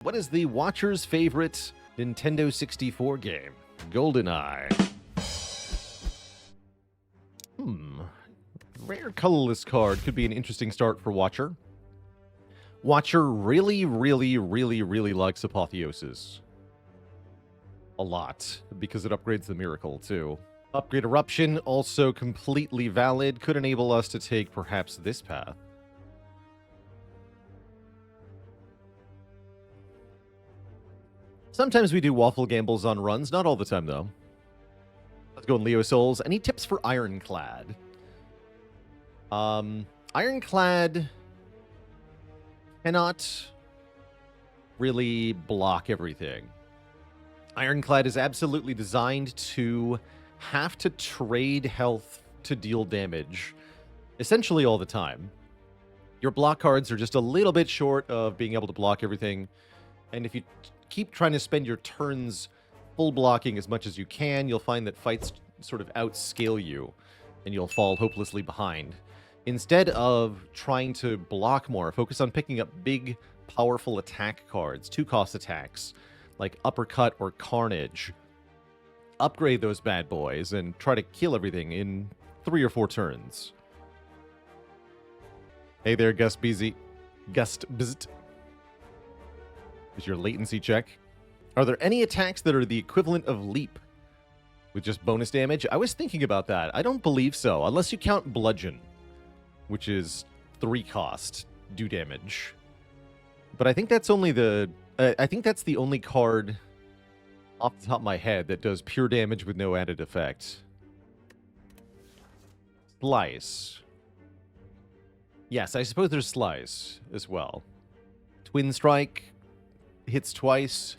What is the Watcher's favorite Nintendo 64 game? GoldenEye. Rare colorless card could be an interesting start for Watcher. Watcher really likes Apotheosis. A lot, because it upgrades the Miracle, too. Upgrade Eruption, also completely valid, could enable us to take perhaps this path. Sometimes we do waffle gambles on runs, not all the time, though. Let's go in Leo Souls. Any tips for Ironclad? Ironclad cannot really block everything. Ironclad is absolutely designed to have to trade health to deal damage, essentially all the time. Your block cards are just a little bit short of being able to block everything, and if you keep trying to spend your turns full blocking as much as you can, you'll find that fights sort of outscale you, and you'll fall hopelessly behind. Instead of trying to block more, focus on picking up big, powerful attack cards, 2-cost attacks, like Uppercut or Carnage. Upgrade those bad boys and try to kill everything in 3 or 4 turns. Hey there, Gust Beezy. Gust Bzt. Is your latency check. Are there any attacks that are the equivalent of Leap with just bonus damage? I was thinking about that. I don't believe so, unless you count Bludgeon, which is 3 cost, do damage. But I think that's only the... I think that's the only card off the top of my head that does pure damage with no added effect. Slice. Yes, I suppose there's Slice as well. Twin Strike hits twice.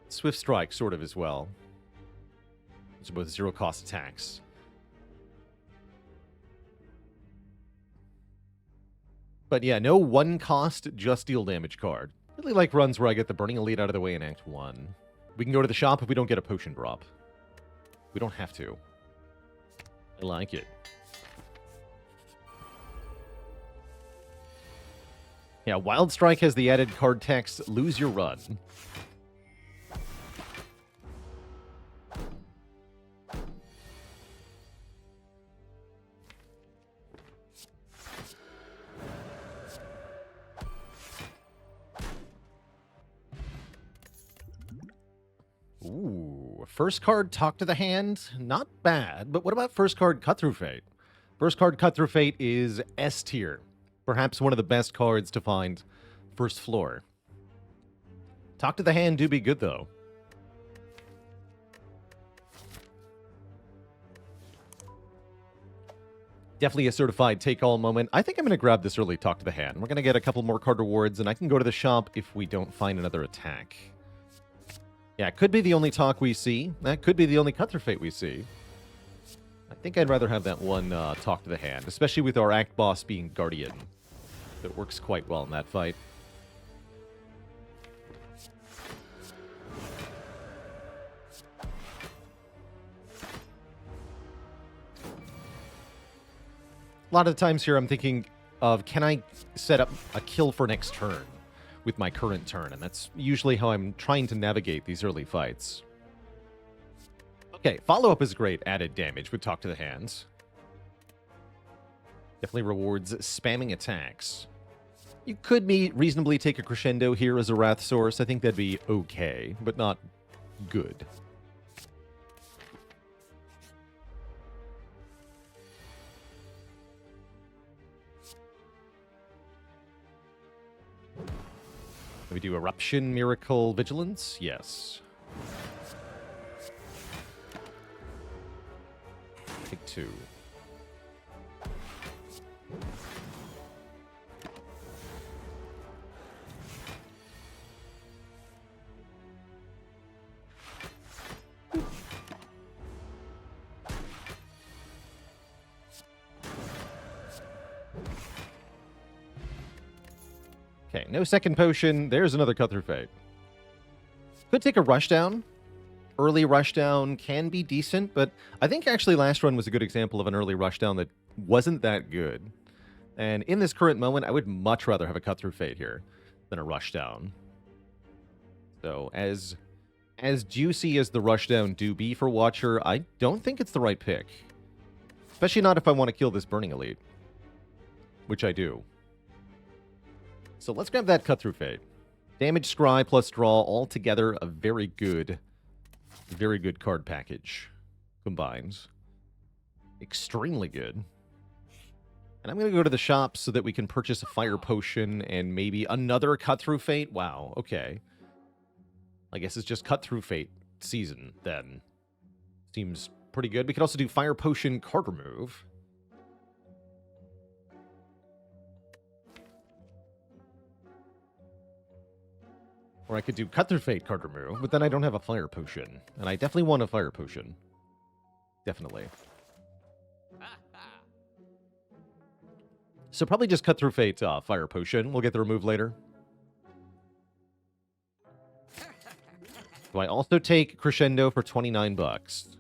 Swift Strike, sort of, as well. Those are both 0-cost attacks. But yeah, no 1-cost, just deal damage card. Really like runs where I get the Burning Elite out of the way in Act 1. We can go to the shop if we don't get a potion drop. We don't have to. I like it. Yeah, Wild Strike has the added card text, lose your run. Ooh, first card, Talk to the Hand. Not bad, but what about first card, Cut Through Fate? First card, Cut Through Fate is S tier. Perhaps one of the best cards to find first floor. Talk to the Hand do be good, though. Definitely a certified take-all moment. I think I'm going to grab this early Talk to the Hand. We're going to get a couple more card rewards, and I can go to the shop if we don't find another attack. Yeah, it could be the only talk we see. That could be the only Cut Through Fate we see. I think I'd rather have that one Talk to the Hand, especially with our Act Boss being Guardian. That works quite well in that fight. A lot of the times here I'm thinking of, can I set up a kill for next turn with my current turn? And that's usually how I'm trying to navigate these early fights. Okay, follow-up is great added damage with Talk to the Hands. Definitely rewards spamming attacks. You could reasonably take a Crescendo here as a Wrath source. I think that'd be okay, but not good. We do Eruption, Miracle, Vigilance? Yes. Take 2. Okay, no second potion. There's another Cut Through Fate. Could take a Rushdown. Early Rushdown can be decent, but I think actually last run was a good example of an early Rushdown that wasn't that good. And in this current moment, I would much rather have a Cut Through Fate here than a Rushdown. So as juicy as the Rushdown do be for Watcher, I don't think it's the right pick. Especially not if I want to kill this Burning Elite. Which I do. So let's grab that Cut Through Fate. Damage, Scry, plus Draw, all together a very good card package combined. Extremely good. And I'm going to go to the shop so that we can purchase a Fire Potion and maybe another Cut Through Fate. Wow, okay. I guess it's just Cut Through Fate season, then. Seems pretty good. We could also do Fire Potion card remove. Or I could do Cut Through Fate card remove, but then I don't have a Fire Potion. And I definitely want a Fire Potion. Definitely. So probably just Cut Through Fate Fire Potion. We'll get the remove later. Do I also take Crescendo for 29 bucks?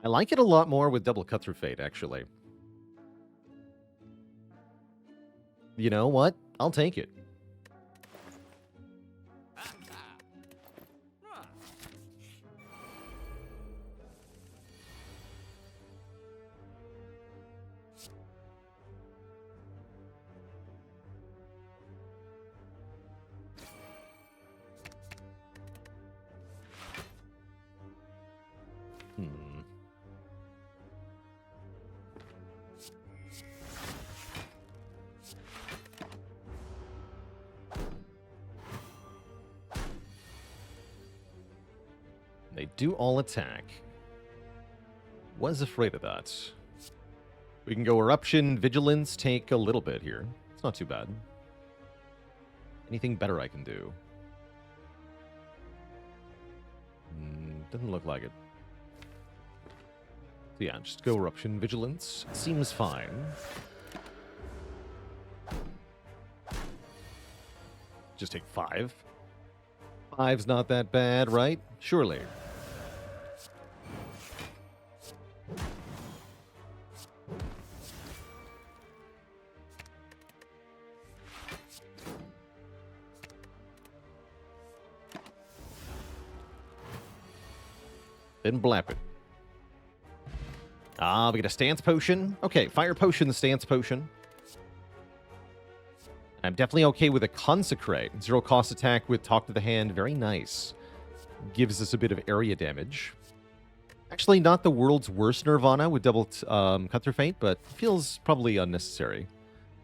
I like it a lot more with double Cut Through Fate, actually. You know what? I'll take it. They do all attack. Was afraid of that. We can go Eruption, Vigilance, take a little bit here. It's not too bad. Anything better I can do? Doesn't look like it. So yeah, just go Eruption, Vigilance. Seems fine. Just take 5. 5's not that bad, right? Surely. Then blap it. Ah, we get a Stance Potion. Okay, Fire Potion, Stance Potion. I'm definitely okay with a Consecrate. 0 cost attack with Talk to the Hand. Very nice. Gives us a bit of area damage. Actually, not the world's worst Nirvana with double Cut Through Fate, but feels probably unnecessary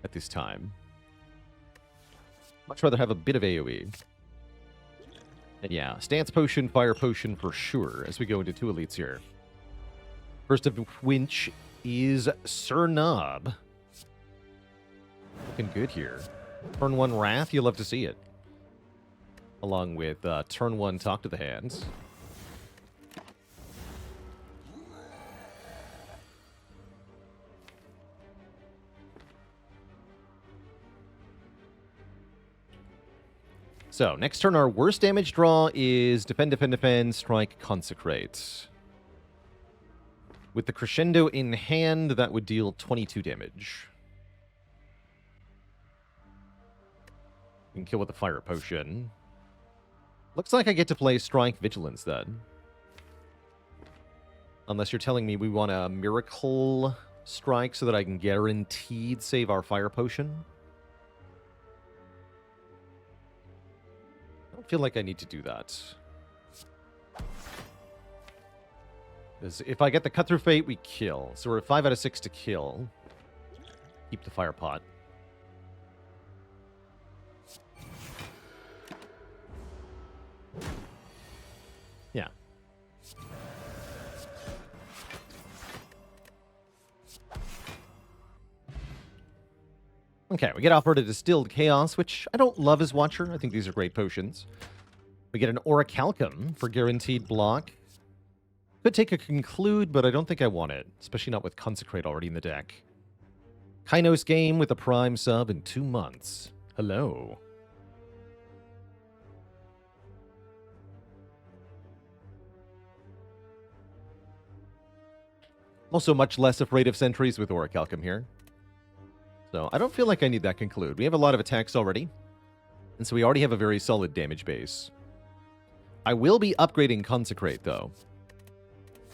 at this time. Much rather have a bit of AoE. And yeah, Stance Potion, Fire Potion for sure as we go into 2 elites here. First of which is Sir Knob. Looking good here. Turn 1 Wrath, you'll love to see it. Along with turn 1 Talk to the Hands. So, next turn, our worst damage draw is Defend, Defend, Defend, Strike, Consecrate. With the Crescendo in hand, that would deal 22 damage. We can kill with the Fire Potion. Looks like I get to play Strike Vigilance, then. Unless you're telling me we want a Miracle Strike so that I can guaranteed save our Fire Potion. I don't feel like I need to do that. Because if I get the Cut Through Fate, we kill. So we're at 5 out of 6 to kill. Keep the Fire Pot. Yeah. Okay, we get offered a Distilled Chaos, which I don't love as Watcher. I think these are great potions. We get an Orichalcum for guaranteed block. Could take a Conclude, but I don't think I want it, especially not with Consecrate already in the deck. Kainos Game with a Prime sub in 2 months. Hello. Also much less afraid of sentries with Orichalcum here. So I don't feel like I need that conclude. We have a lot of attacks already, and so we already have a very solid damage base. I will be upgrading Consecrate, though,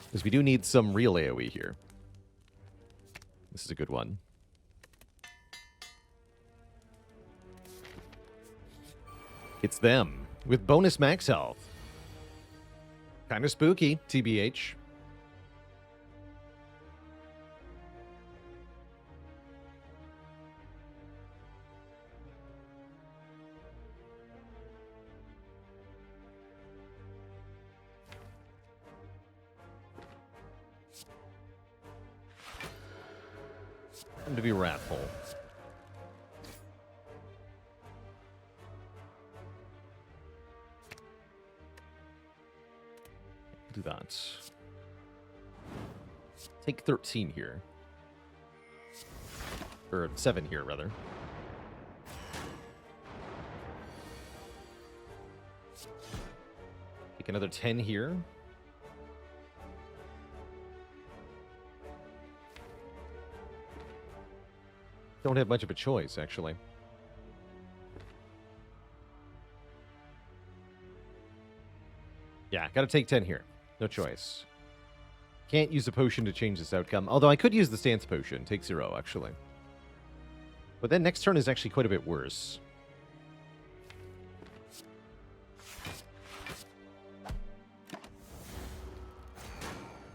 because we do need some real AoE here. This is a good one. It's them, with bonus max health. Kind of spooky, TBH. Time to be wrathful. Do that. Take 13 here. Or 7 here, rather. Take another 10 here. Don't have much of a choice, actually. Yeah, gotta take 10 here. No choice. Can't use a potion to change this outcome. Although I could use the stance potion. Take 0, actually. But then next turn is actually quite a bit worse.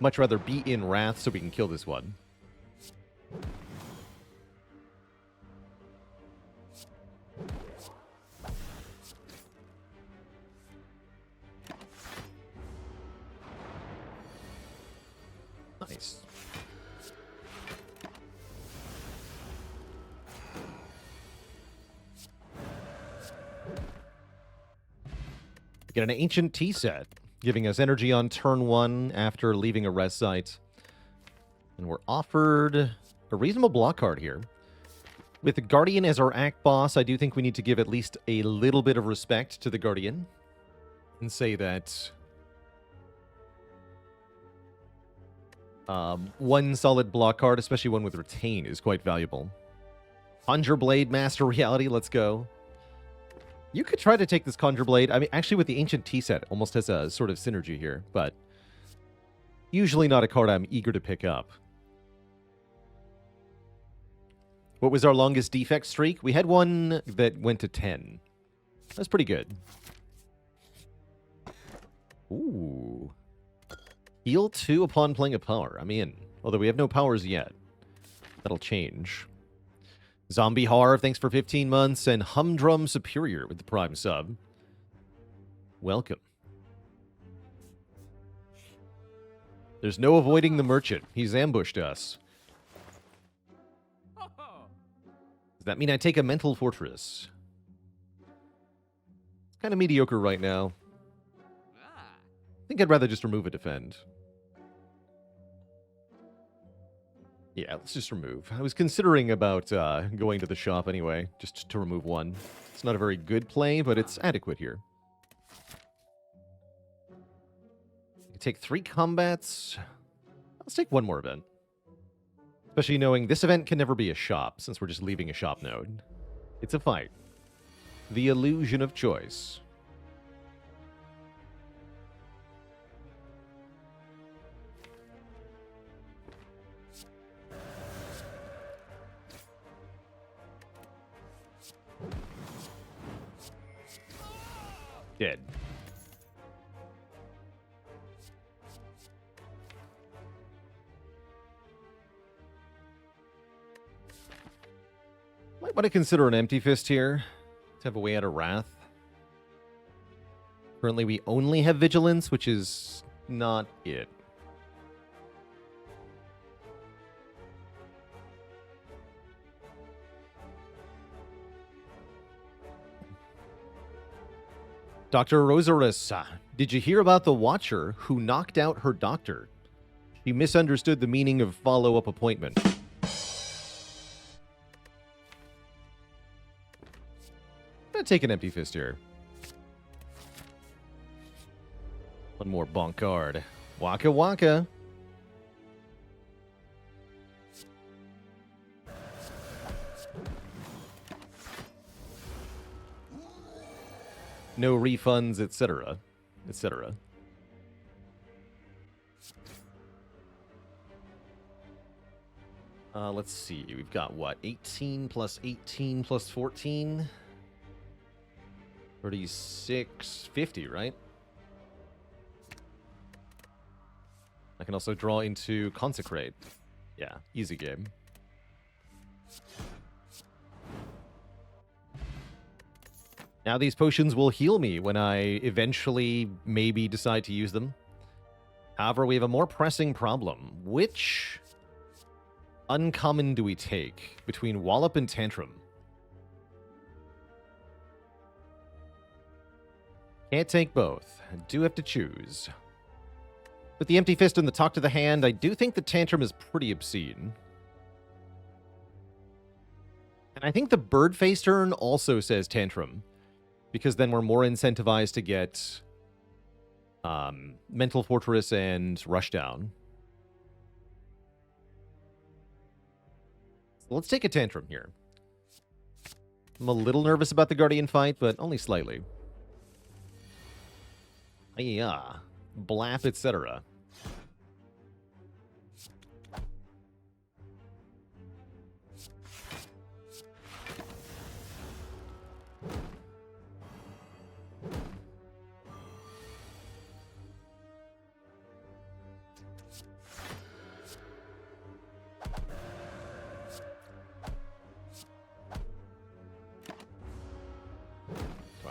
Much rather be in Wrath so we can kill this one. Nice. Get an Ancient Tea set, giving us energy on turn 1 after leaving a rest site. And we're offered a reasonable block card here. With the Guardian as our act boss, I do think we need to give at least a little bit of respect to the Guardian. And say that one solid block card, especially one with Retain, is quite valuable. Conjure Blade, Master Reality, let's go. You could try to take this Conjure Blade. I mean, actually with the Ancient Tea set, almost has a sort of synergy here, but usually not a card I'm eager to pick up. What was our longest defect streak? We had one that went to 10. That's pretty good. Ooh. Heal 2 upon playing a power. I'm in. Although we have no powers yet. That'll change. Zombie Horror, thanks for 15 months. And Humdrum Superior with the Prime sub. Welcome. There's no avoiding the merchant. He's ambushed us. Does that mean I take a Mental Fortress? It's kind of mediocre right now. I think I'd rather just remove a defend. Yeah, let's just remove. I was considering about going to the shop anyway, just to remove one. It's not a very good play, but it's adequate here. You take 3 combats. Let's take one more event. Especially knowing this event can never be a shop, since we're just leaving a shop node. It's a fight. The illusion of choice. Dead. Might want to consider an Empty Fist here to have a way out of Wrath. Currently, we only have Vigilance, which is not it. Dr. Rosaris, did you hear about the Watcher who knocked out her doctor? She misunderstood the meaning of follow-up appointment. I'm gonna take an Empty Fist here. One more bonk card. Waka waka. no refunds, etc., etc. Let's see. We've got what? 18 plus 18 plus 14? 36, 50, right? I can also draw into Consecrate. Yeah, easy game. Now these potions will heal me when I eventually maybe decide to use them. However, we have a more pressing problem. Which uncommon do we take between Wallop and Tantrum? Can't take both. I do have to choose. With the Empty Fist and the Talk to the Hand, I do think the Tantrum is pretty obscene. And I think the Bird-Faced Urn also says Tantrum, because then we're more incentivized to get Mental Fortress and Rushdown. So let's take a Tantrum here. I'm a little nervous about the Guardian fight, but only slightly. Yeah, Blap, etc.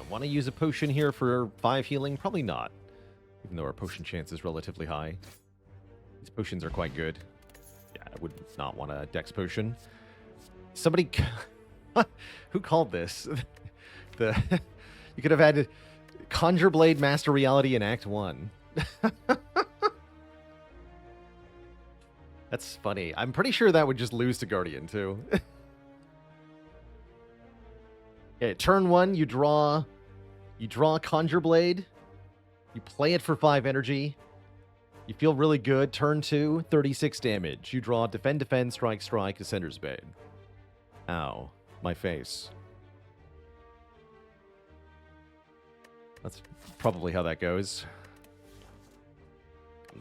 Want to use a potion here for 5 healing? Probably not, even though our potion chance is relatively high. These potions are quite good. Yeah, I would not want a dex potion. Somebody... Who called this? You could have had Conjure Blade Master Reality in Act 1. That's funny. I'm pretty sure that would just lose to Guardian, too. Okay, turn 1, you draw Conjure Blade, you play it for 5 energy, you feel really good. Turn 2, 36 damage. You draw Defend, Defend, Strike, Strike, Ascender's Bane. Ow, my face. That's probably how that goes.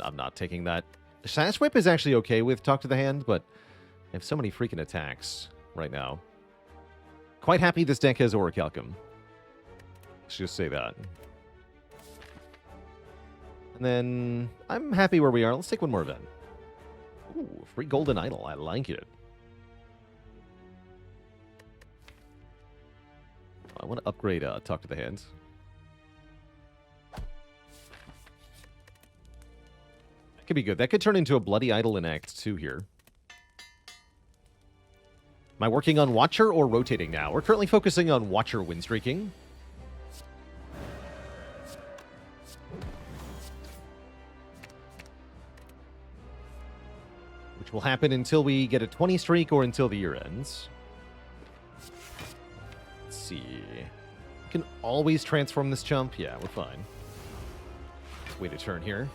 I'm not taking that. Sash Whip is actually okay with Talk to the Hand, but I have so many freaking attacks right now. Quite happy this deck has Orichalcum. Let's just say that. And then I'm happy where we are. Let's take one more event. Ooh, free golden idol. I like it. I want to upgrade Talk to the Hands. That could be good. That could turn into a bloody idol in Act 2 here. Am I working on Watcher or rotating now? We're currently focusing on Watcher win streaking. Which will happen until we get a 20 streak or until the year ends. Let's see. We can always transform this chump. Yeah, we're fine. Let's wait a turn here.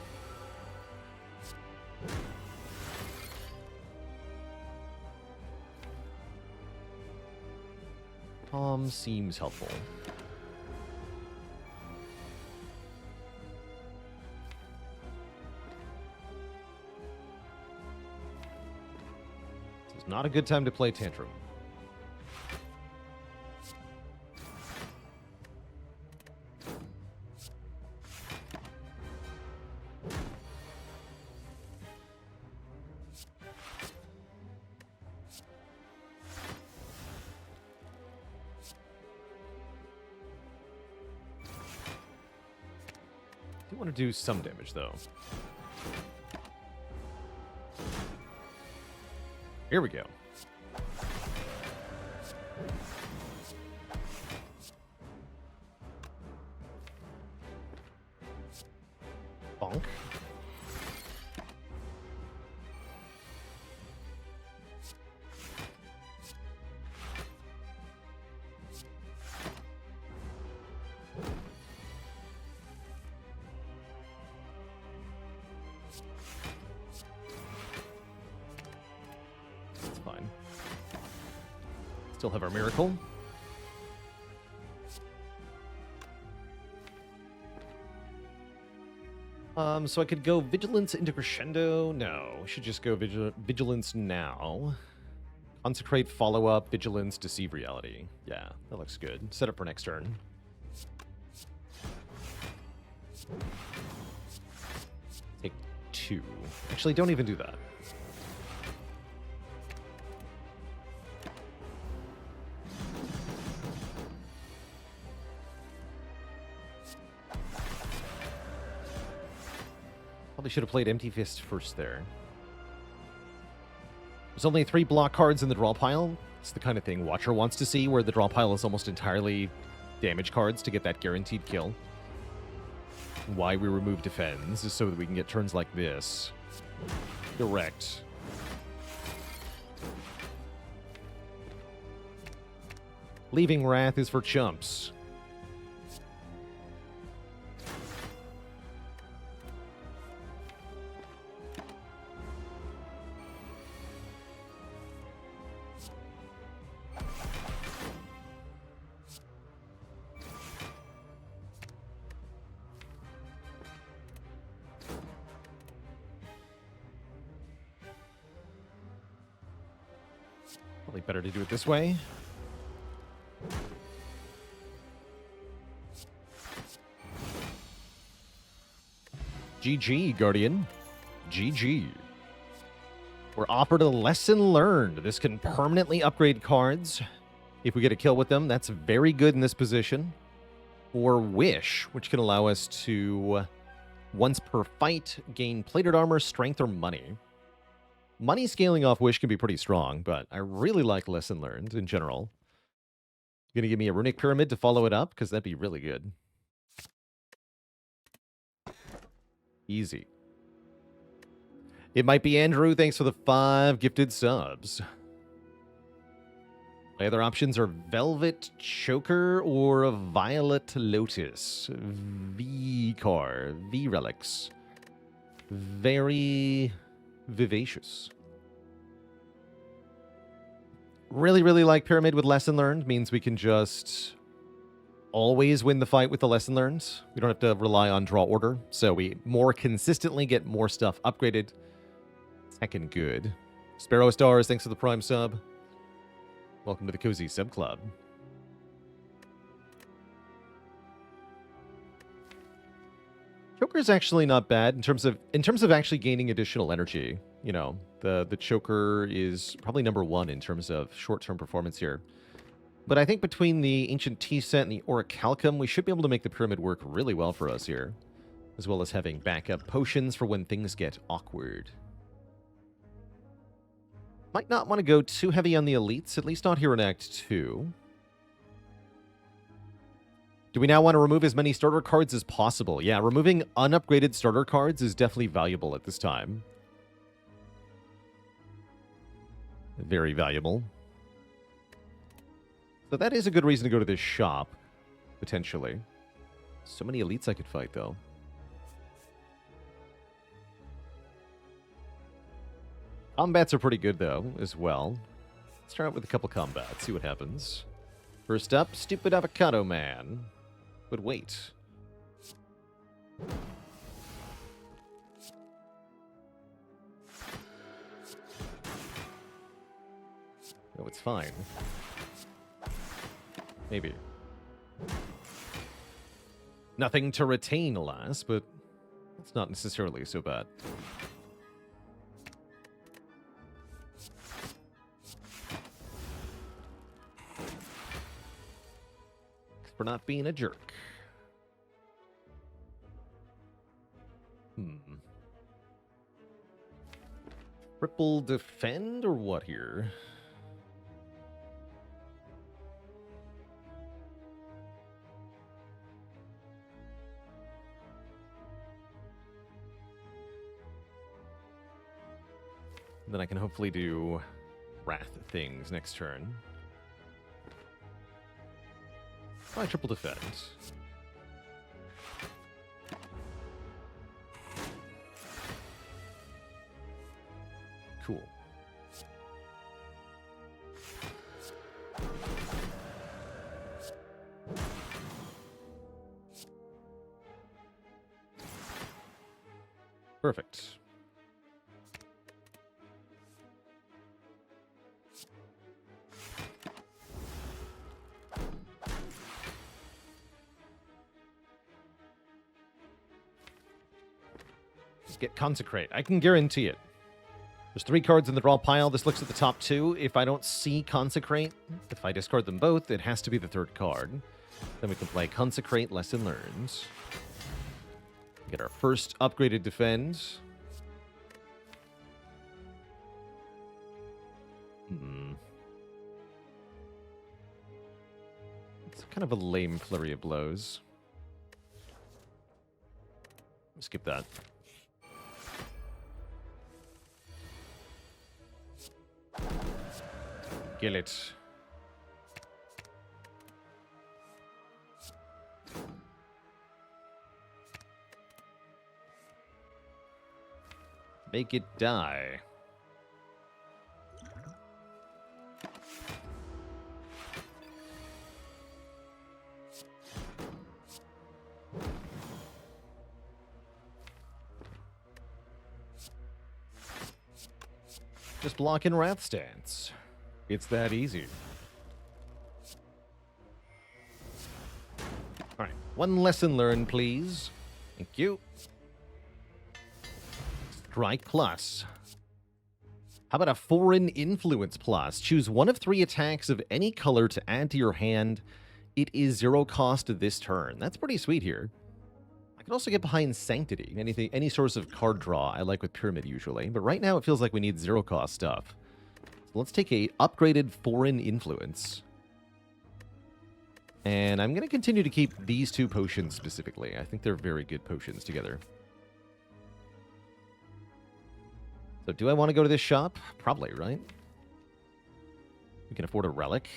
Tom seems helpful. This is not a good time to play Tantrum. I want to do some damage, though. Here we go. Bonk. Still have our miracle. So I could go Vigilance into Crescendo. No, we should just go Vigilance now. Consecrate, follow-up, Vigilance, Deceive Reality. Yeah, that looks good. Set up for next turn. Take 2. Actually, don't even do that. Probably should have played Empty Fist first there. There's only 3 block cards in the draw pile. It's the kind of thing Watcher wants to see, where the draw pile is almost entirely damage cards to get that guaranteed kill. Why we remove Defends is so that we can get turns like this. Direct. Leaving Wrath is for chumps. Probably better to do it this way. GG, Guardian. GG. We're offered a lesson learned. This can permanently upgrade cards. If we get a kill with them, that's very good in this position. Or Wish, which can allow us to, once per fight, gain plated armor, strength, or money. Money scaling off Wish can be pretty strong, but I really like Lesson Learned in general. You gonna give me a Runic Pyramid to follow it up? Because that'd be really good. Easy. It might be Andrew. Thanks for the 5 gifted subs. My other options are Velvet Choker or a Violet Lotus. V-Car. V-Relics. Very vivacious. Really, really like Pyramid with Lesson Learned. Means we can just always win the fight with the Lesson Learned. We don't have to rely on draw order. So we more consistently get more stuff upgraded. Heckin' good. Sparrow Stars, thanks for the Prime sub. Welcome to the Cozy Sub Club. Choker's actually not bad in terms of actually gaining additional energy. You know, the Choker is probably number 1 in terms of short-term performance here. But I think between the Ancient Tea Set and the Orichalcum, we should be able to make the Pyramid work really well for us here. As well as having backup potions for when things get awkward. Might not want to go too heavy on the elites, at least not here in Act 2. Do we now want to remove as many starter cards as possible? Yeah, removing unupgraded starter cards is definitely valuable at this time. Very valuable. So that is a good reason to go to this shop, potentially. So many elites I could fight, though. Combats are pretty good, though, as well. Let's start out with a couple combats, see what happens. First up, Stupid Avocado Man. But wait. Oh, it's fine. Maybe. Nothing to retain, alas, but it's not necessarily so bad. For not being a jerk. Triple defend or what here? Then I can hopefully do Wrath things next turn. Try triple defend. Cool. Perfect. Let's get Consecrate. I can guarantee it. There's 3 cards in the draw pile. This looks at the top 2. If I don't see Consecrate, if I discard them both, it has to be the 3rd card. Then we can play Consecrate, Lesson Learned. Get our first upgraded Defend. It's kind of a lame flurry of blows. Skip that. Kill it. Make it die. Just block in Wrath Stance. It's that easy. Alright, 1 lesson learned, please. Thank you. Strike Plus. How about a Foreign Influence Plus? Choose 1 of 3 attacks of any color to add to your hand. It is 0 cost this turn. That's pretty sweet here. I can also get behind Sanctity. Any source of card draw I like with Pyramid usually. But right now it feels like we need 0 cost stuff. So let's take a upgraded Foreign Influence. And I'm going to continue to keep these 2 potions specifically. I think they're very good potions together. So do I want to go to this shop? Probably, right? We can afford a relic.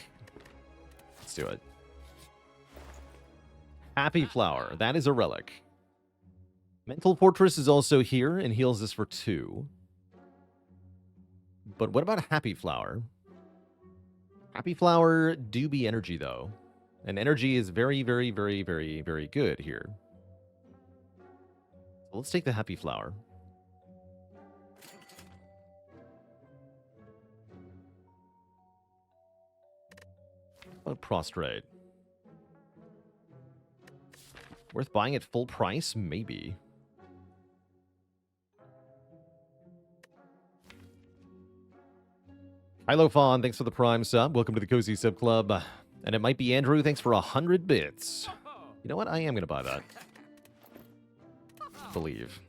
Let's do it. Happy Flower. That is a relic. Mental Fortress is also here and heals this for 2. But what about a Happy Flower? Happy Flower do be energy, though. And energy is very, very, very, very, very good here. So let's take the Happy Flower. What about Prostrate? Worth buying at full price? Maybe. Hi, Lofon. Thanks for the Prime sub. Welcome to the Cozy Sub Club. And it might be Andrew. Thanks for 100 bits. You know what? I am going to buy that. Believe.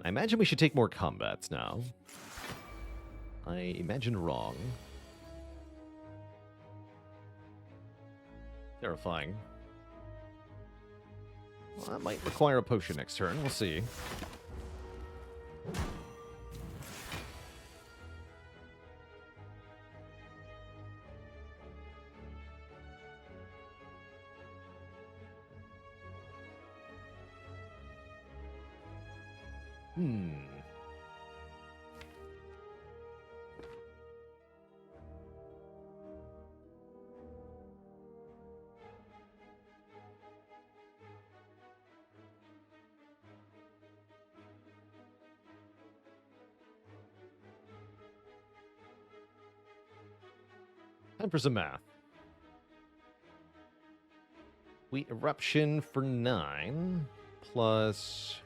I imagine we should take more combats now. I imagine wrong. Terrifying. Well, that might require a potion next turn. We'll see. Time for some math. We Eruption for 9 plus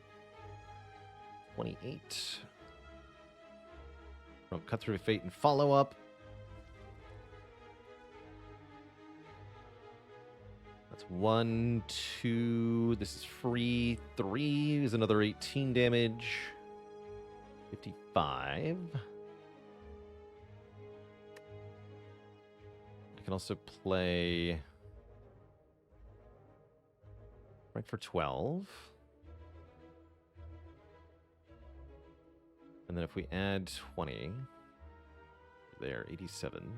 28 from Cut Through Fate and Follow Up. That's 1, 2. This is free. 3 is another 18 damage. 55. I can also play right for 12. And then if we add 20, there, 87.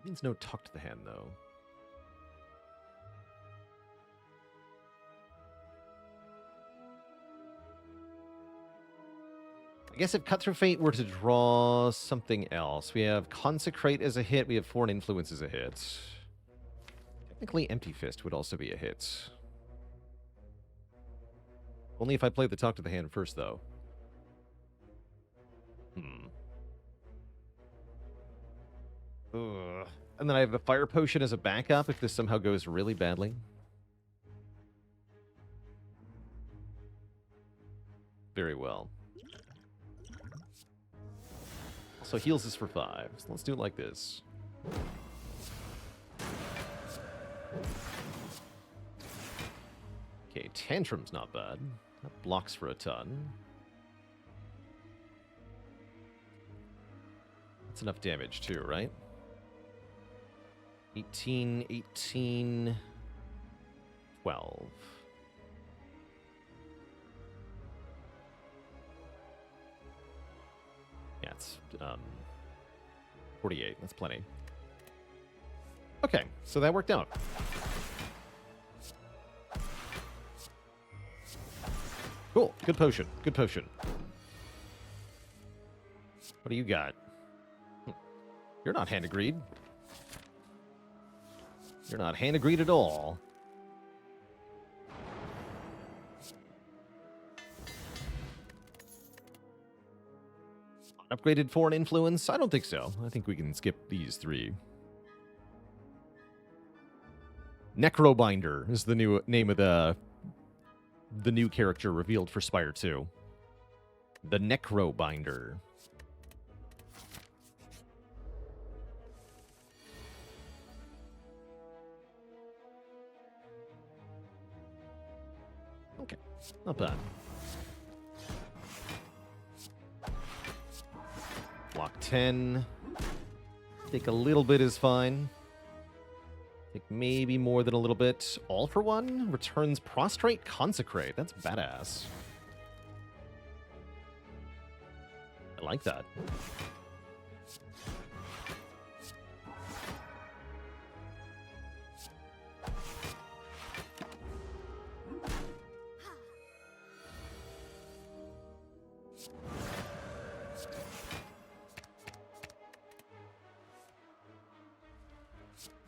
Means no tuck to the hand, though. I guess if Cut Through Fate were to draw something else, we have Consecrate as a hit, we have Foreign Influence as a hit. Technically, Empty Fist would also be a hit. Only if I play the talk to the hand first, though. Ugh. And then I have a fire potion as a backup if this somehow goes really badly. Very well. So heals is for 5. So let's do it like this. Okay, Tantrum's not bad. That blocks for a ton. That's enough damage too, right? 18, 18, 12. Yeah, it's 48. That's plenty. Okay, so that worked out. Cool. Good potion. Good potion. What do you got? You're not hand agreed. You're not hand agreed at all. Upgraded foreign influence? I don't think so. I think we can skip these 3. Necrobinder is the new name of the new character revealed for Spire 2. The Necrobinder. Okay, not bad. Block 10. Take a little bit is fine. Take maybe more than a little bit. All for 1 returns Prostrate Consecrate. That's badass. I like that.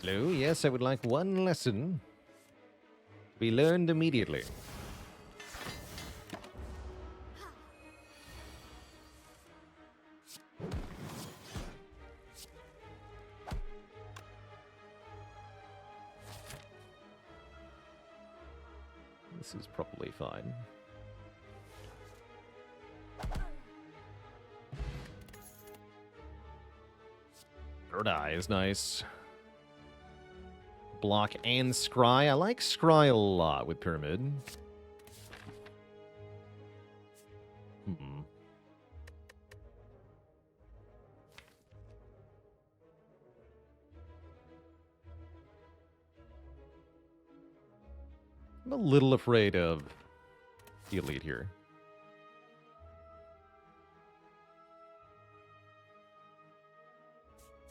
Hello, yes, I would like 1 lesson. Be learned immediately. This is probably fine. Third Eye is nice. Block and Scry. I like Scry a lot with Pyramid. I'm a little afraid of the Elite here.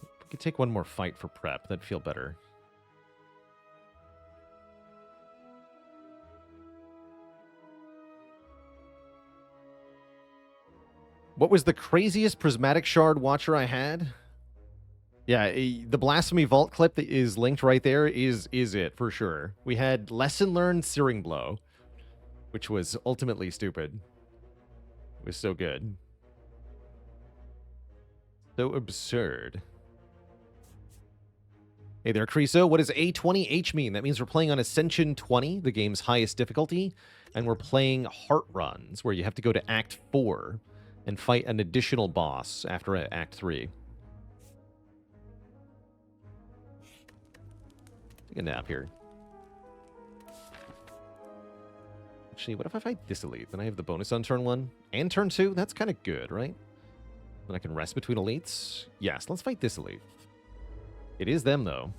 If we could take 1 more fight for prep, that'd feel better. What was the craziest Prismatic Shard Watcher I had? Yeah, the Blasphemy Vault clip that is linked right there is it, for sure. We had Lesson Learned Searing Blow, which was ultimately stupid. It was so good. So absurd. Hey there, Creaso. What does A20H mean? That means we're playing on Ascension 20, the game's highest difficulty, and we're playing Heart Runs, where you have to go to Act 4 and fight an additional boss after Act 3. Take a nap here. Actually, what if I fight this Elite? Then I have the bonus on turn 1 and turn 2? That's kind of good, right? Then I can rest between Elites? Yes, let's fight this Elite. It is them, though.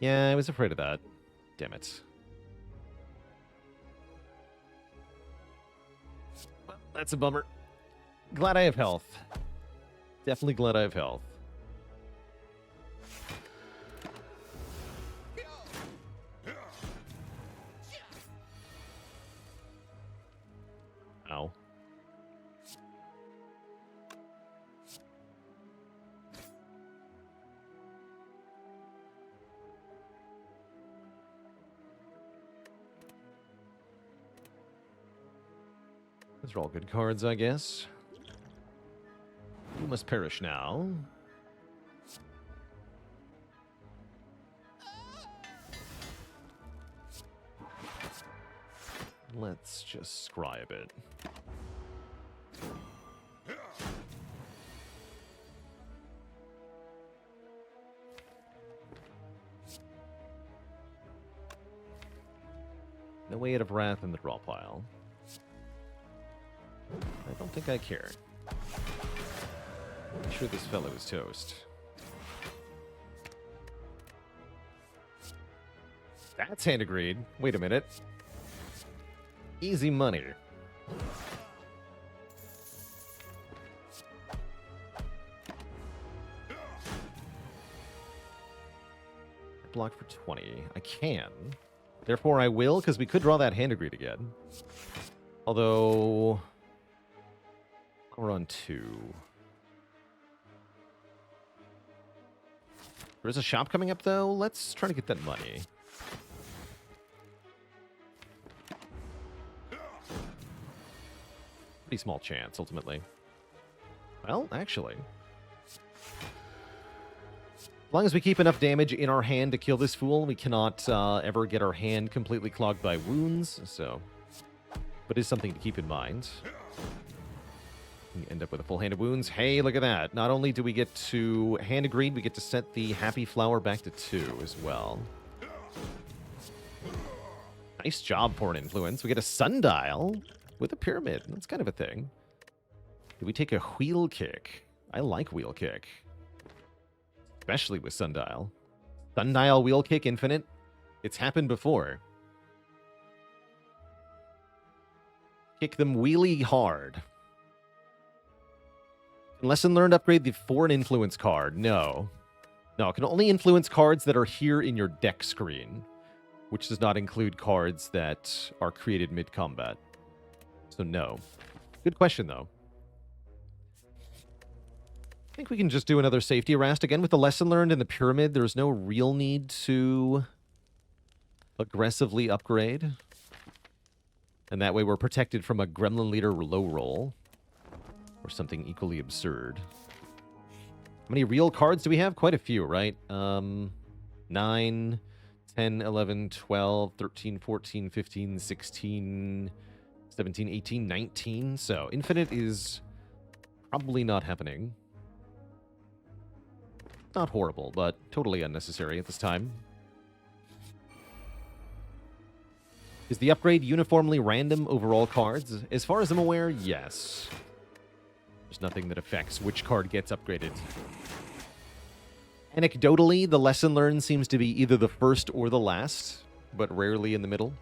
Yeah, I was afraid of that. Damn it. Well, that's a bummer. Glad I have health. Definitely glad I have health. Ow. Those are all good cards, I guess. You must perish now. Let's just scribe it. No way out of Wrath in the draw pile. I don't think I care. I'm sure this fellow is toast. That's hand agreed. Wait a minute. Easy money. Block for 20. I can. Therefore, I will, because we could draw that hand agreed again. Although... we're on 2. There's a shop coming up, though. Let's try to get that money. Pretty small chance, ultimately. Well, actually. As long as we keep enough damage in our hand to kill this fool, we cannot ever get our hand completely clogged by wounds, so... but it's something to keep in mind. We end up with a full hand of wounds. Hey, look at that. Not only do we get to hand agreed, we get to set the happy flower back to 2 as well. Nice job, Foreign Influence. We get a sundial with a pyramid. That's kind of a thing. Do we take a wheel kick? I like wheel kick. Especially with sundial. Sundial wheel kick infinite. It's happened before. Kick them wheelie hard. Lesson learned, upgrade the Foreign Influence card. No. No, it can only influence cards that are here in your deck screen, which does not include cards that are created mid-combat. So no. Good question, though. I think we can just do another safety rast. Again, with the lesson learned in the pyramid, there's no real need to aggressively upgrade. And that way we're protected from a Gremlin Leader low roll. Or something equally absurd. How many real cards do we have? Quite a few, right? 9, 10, 11, 12, 13, 14, 15, 16, 17, 18, 19. So, infinite is probably not happening. Not horrible, but totally unnecessary at this time. Is the upgrade uniformly random over all cards? As far as I'm aware, yes. There's nothing that affects which card gets upgraded. Anecdotally, the lesson learned seems to be either the first or the last, but rarely in the middle.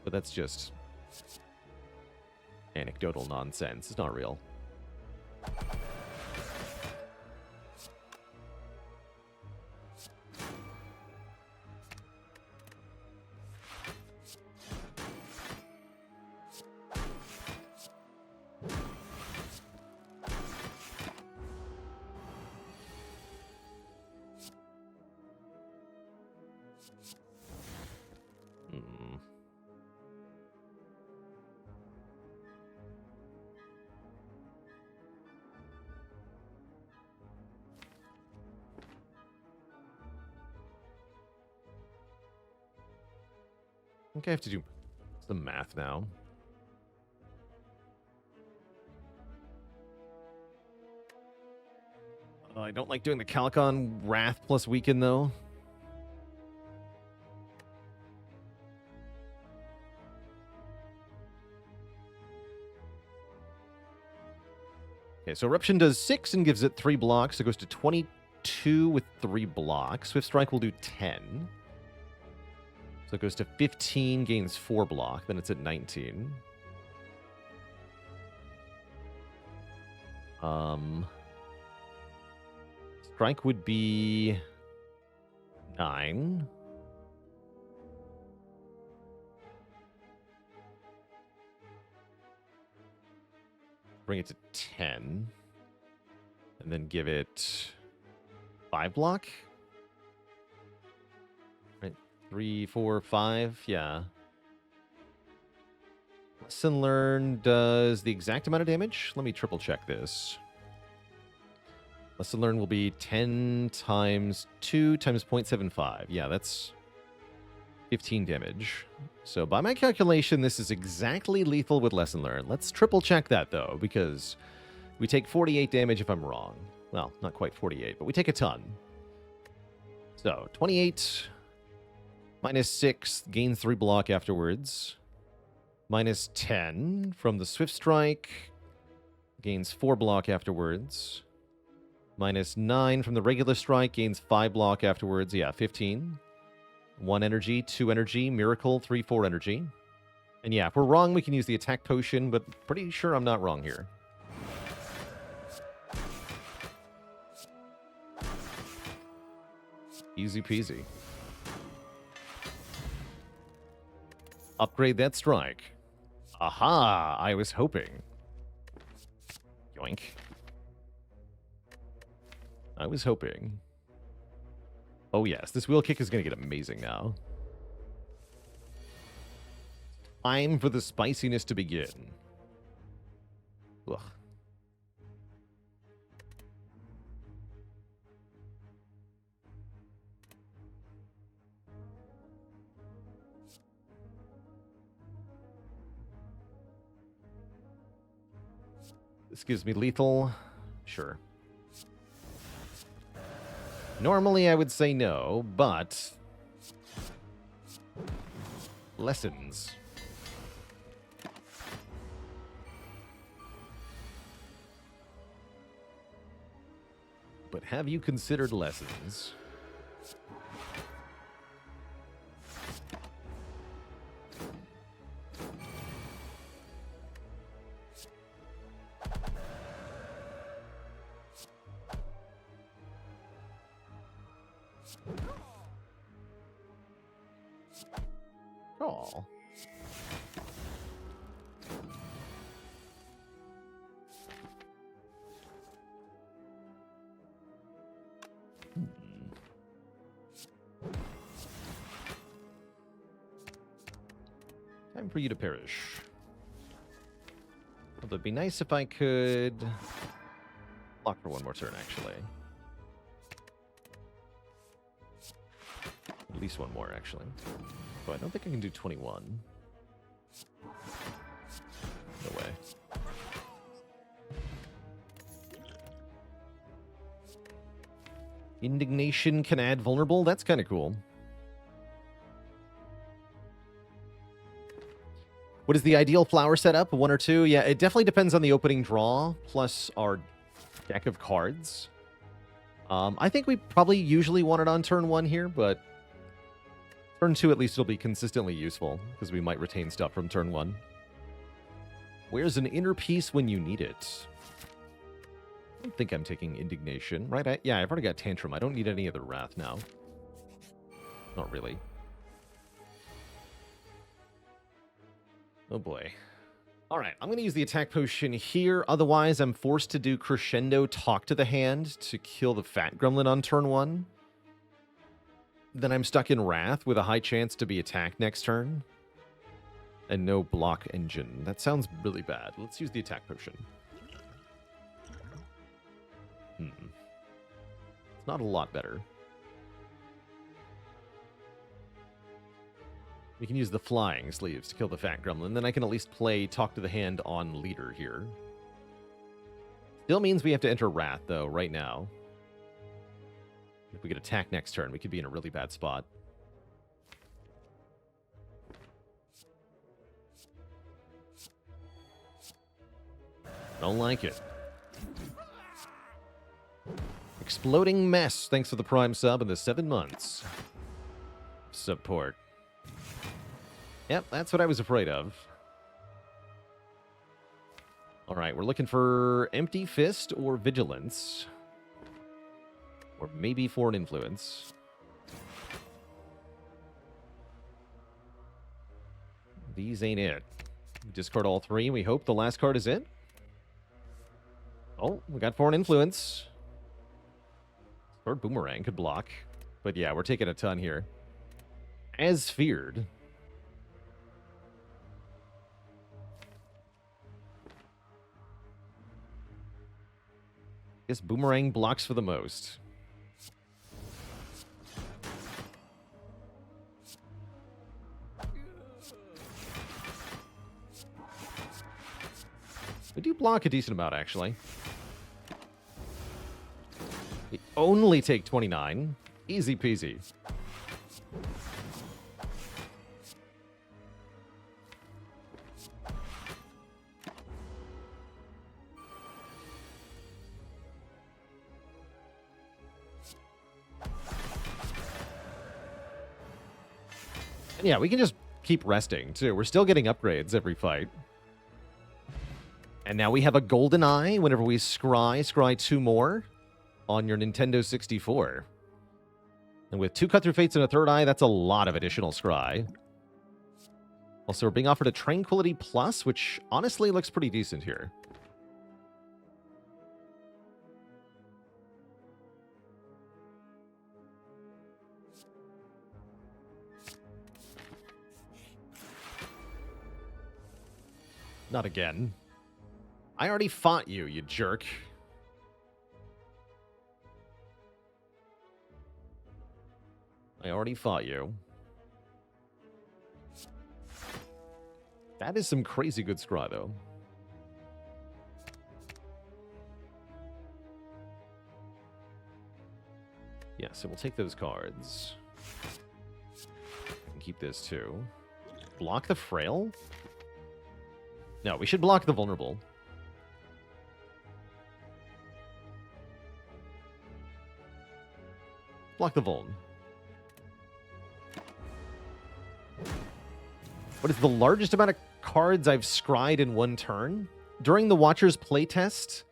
But that's just anecdotal nonsense. It's not real. I think I have to do some math now. I don't like doing the calc on Wrath plus Weaken, though. Okay, so Eruption does 6 and gives it 3 blocks. So it goes to 22 with 3 blocks. Swift Strike will do 10. So it goes to 15, gains 4 block. Then it's at 19. Strike would be 9. Bring it to 10. And then give it 5 block. Right, 3, 4, 5, yeah. Lesson Learned does the exact amount of damage. Let me triple check this. Lesson Learned will be 10 times 2 times 0.75. Yeah, that's 15 damage. So by my calculation, this is exactly lethal with Lesson Learned. Let's triple check that, though, because we take 48 damage if I'm wrong. Well, not quite 48, but we take a ton. So 28 minus 6 gains 3 block afterwards. Minus 10 from the Swift Strike gains 4 block afterwards. Minus 9 from the regular strike gains 5 block afterwards. Yeah, 15. 1 energy, 2 energy, miracle, 3, 4 energy. And yeah, if we're wrong, we can use the attack potion, but pretty sure I'm not wrong here. Easy peasy. Upgrade that strike. Aha! I was hoping. Yoink. I was hoping. Oh yes, this wheel kick is going to get amazing now. Time for the spiciness to begin. Ugh. This gives me lethal. Sure. Normally I would say no, but lessons. But have you considered lessons? Oh. Time for you to perish. Although it'd be nice if I could block for one more turn, actually. At least one more, actually. But I don't think I can do 21. No way. Indignation can add vulnerable? That's kind of cool. What is the ideal flower setup? 1 or 2? Yeah, it definitely depends on the opening draw, plus our deck of cards. I think we probably usually want it on turn 1 here, but turn 2 at least it'll be consistently useful, because we might retain stuff from turn 1. Where's an inner peace when you need it? I don't think I'm taking indignation, right? Yeah, I've already got tantrum. I don't need any other wrath now. Not really. Oh boy. Alright, I'm going to use the attack potion here. Otherwise, I'm forced to do Crescendo Talk to the Hand to kill the Fat Gremlin on turn 1. Then I'm stuck in Wrath with a high chance to be attacked next turn. And no block engine. That sounds really bad. Let's use the attack potion. It's not a lot better. We can use the flying sleeves to kill the Fat Gremlin. Then I can at least play Talk to the Hand on leader here. Still means we have to enter Wrath, though, right now. If we could attack next turn, we could be in a really bad spot. Don't like it. Exploding Mess. Thanks for the Prime sub and the 7 months. Support. Yep, that's what I was afraid of. Alright, we're looking for Empty Fist or Vigilance. Or maybe Foreign Influence. These ain't it. Discard all 3. We hope the last card is it. Oh, we got Foreign Influence. Or Boomerang could block. But yeah, we're taking a ton here. As feared. Guess Boomerang blocks for the most. We do block a decent amount, actually. We only take 29. Easy peasy. And yeah, we can just keep resting, too. We're still getting upgrades every fight. And now we have a golden eye whenever we scry 2 more on your Nintendo 64. And with 2 cut-through fates and a 3rd eye, that's a lot of additional scry. Also, we're being offered a Tranquility Plus, which honestly looks pretty decent here. Not again. I already fought you, you jerk. I already fought you. That is some crazy good scry, though. Yeah, so we'll take those cards. And keep this, too. Block the Frail? No, we should block the Vulnerable. Block the Vuln. What is the largest amount of cards I've scryed in one turn? During the Watcher's playtest,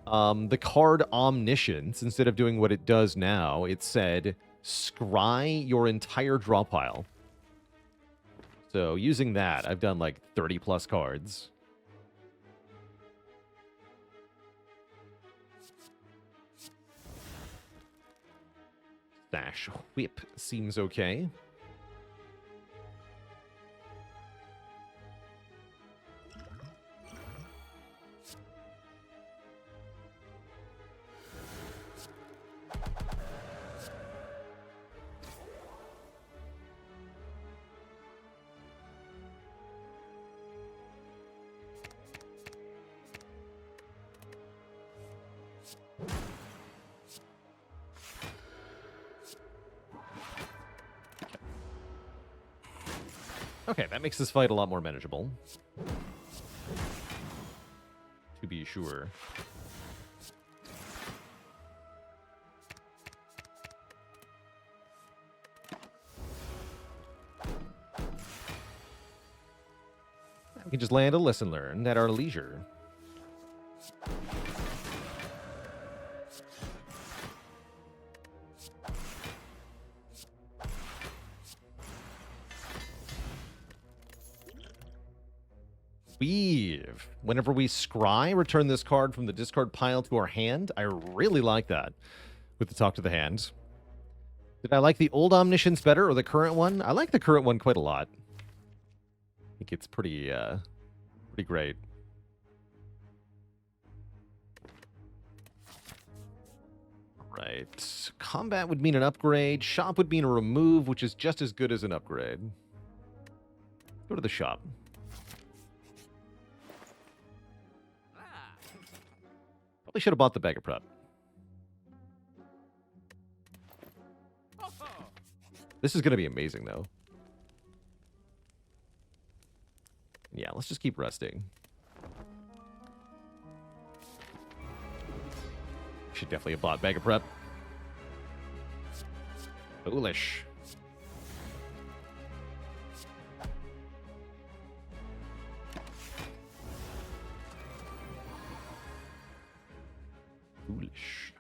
the card Omniscience, instead of doing what it does now, it said, scry your entire draw pile. So using that, I've done like 30 plus cards. Dash Whip seems okay. Okay, that makes this fight a lot more manageable. To be sure. We can just land a lesson learned at our leisure. Weave. Whenever we scry, return this card from the discard pile to our hand. I really like that with the talk to the hand. Did I like the old Omniscience better or the current one? I like the current one quite a lot. I think it's pretty great. Right. Combat would mean an upgrade. Shop would mean a remove, which is just as good as an upgrade. Go to the shop. Probably should have bought the bag of prep. This is going to be amazing, though. Yeah, let's just keep resting. Should definitely have bought bag of prep. Foolish. Foolish.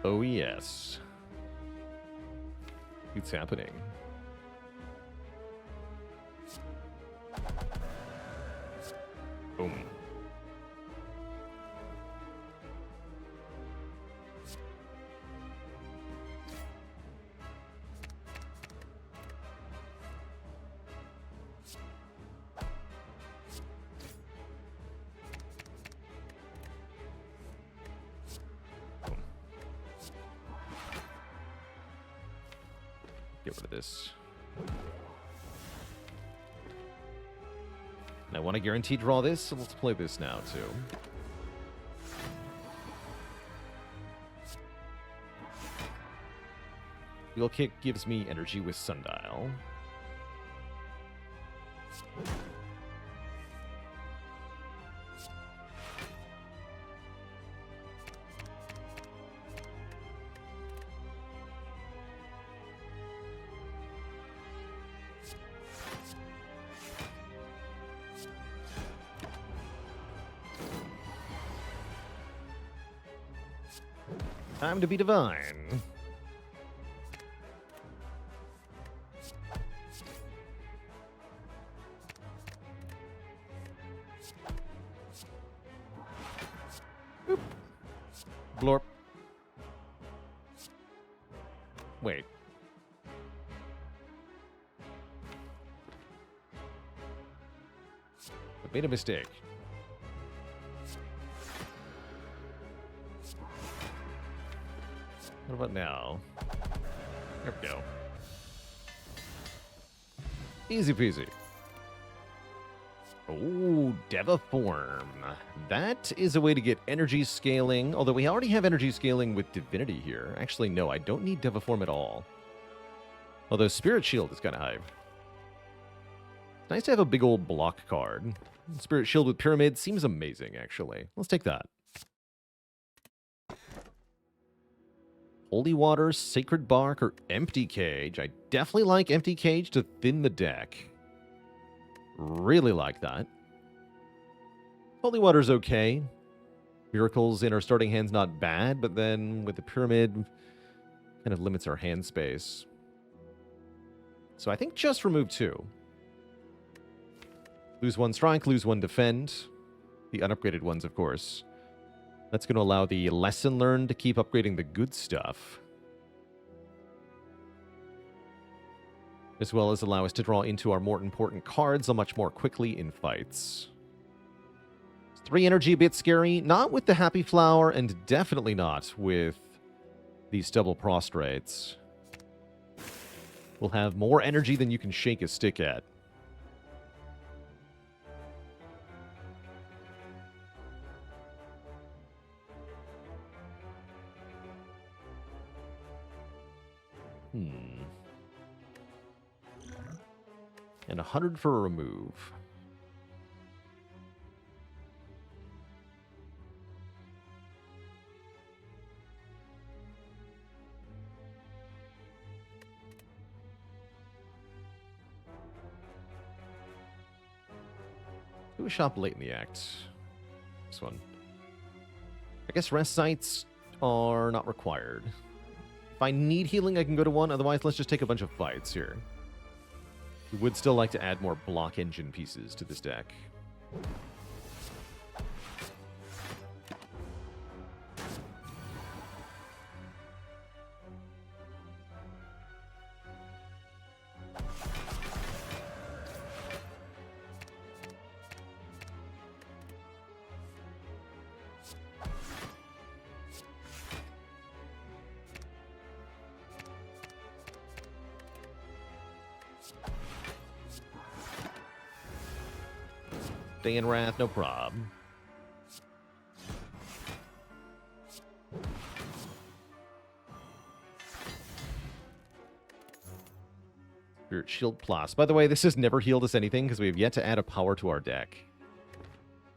Oh, yes. It's happening. Boom. Get rid of this. And I want to guarantee draw this, so let's play this now, too. Wheel Kick gives me energy with Sundial. Time to be divine. Oop. Blorp. Wait. I made a mistake. What about now? There we go. Easy peasy. Oh, Deviform. That is a way to get energy scaling, although we already have energy scaling with Divinity here. Actually, no, I don't need Deviform at all. Although Spirit Shield is kind of hype. Nice to have a big old block card. Spirit Shield with Pyramid seems amazing, actually. Let's take that. Holy Water, Sacred Bark, or Empty Cage. I definitely like Empty Cage to thin the deck. Really like that. Holy Water's okay. Miracles in our starting hand's not bad, but then with the Pyramid, kind of limits our hand space. So I think just remove 2. Lose 1 strike, lose 1 defend. The unupgraded ones, of course. That's going to allow the lesson learned to keep upgrading the good stuff. As well as allow us to draw into our more important cards much more quickly in fights. 3 energy, a bit scary. Not with the Happy Flower, and definitely not with these double prostrates. We'll have more energy than you can shake a stick at. And 100 for a remove. Do a shop late in the act. This one. I guess rest sites are not required. If I need healing, I can go to 1. Otherwise, let's just take a bunch of fights here. We would still like to add more block engine pieces to this deck. Day in Wrath, no prob. Spirit Shield Plus. By the way, this has never healed us anything because we have yet to add a power to our deck.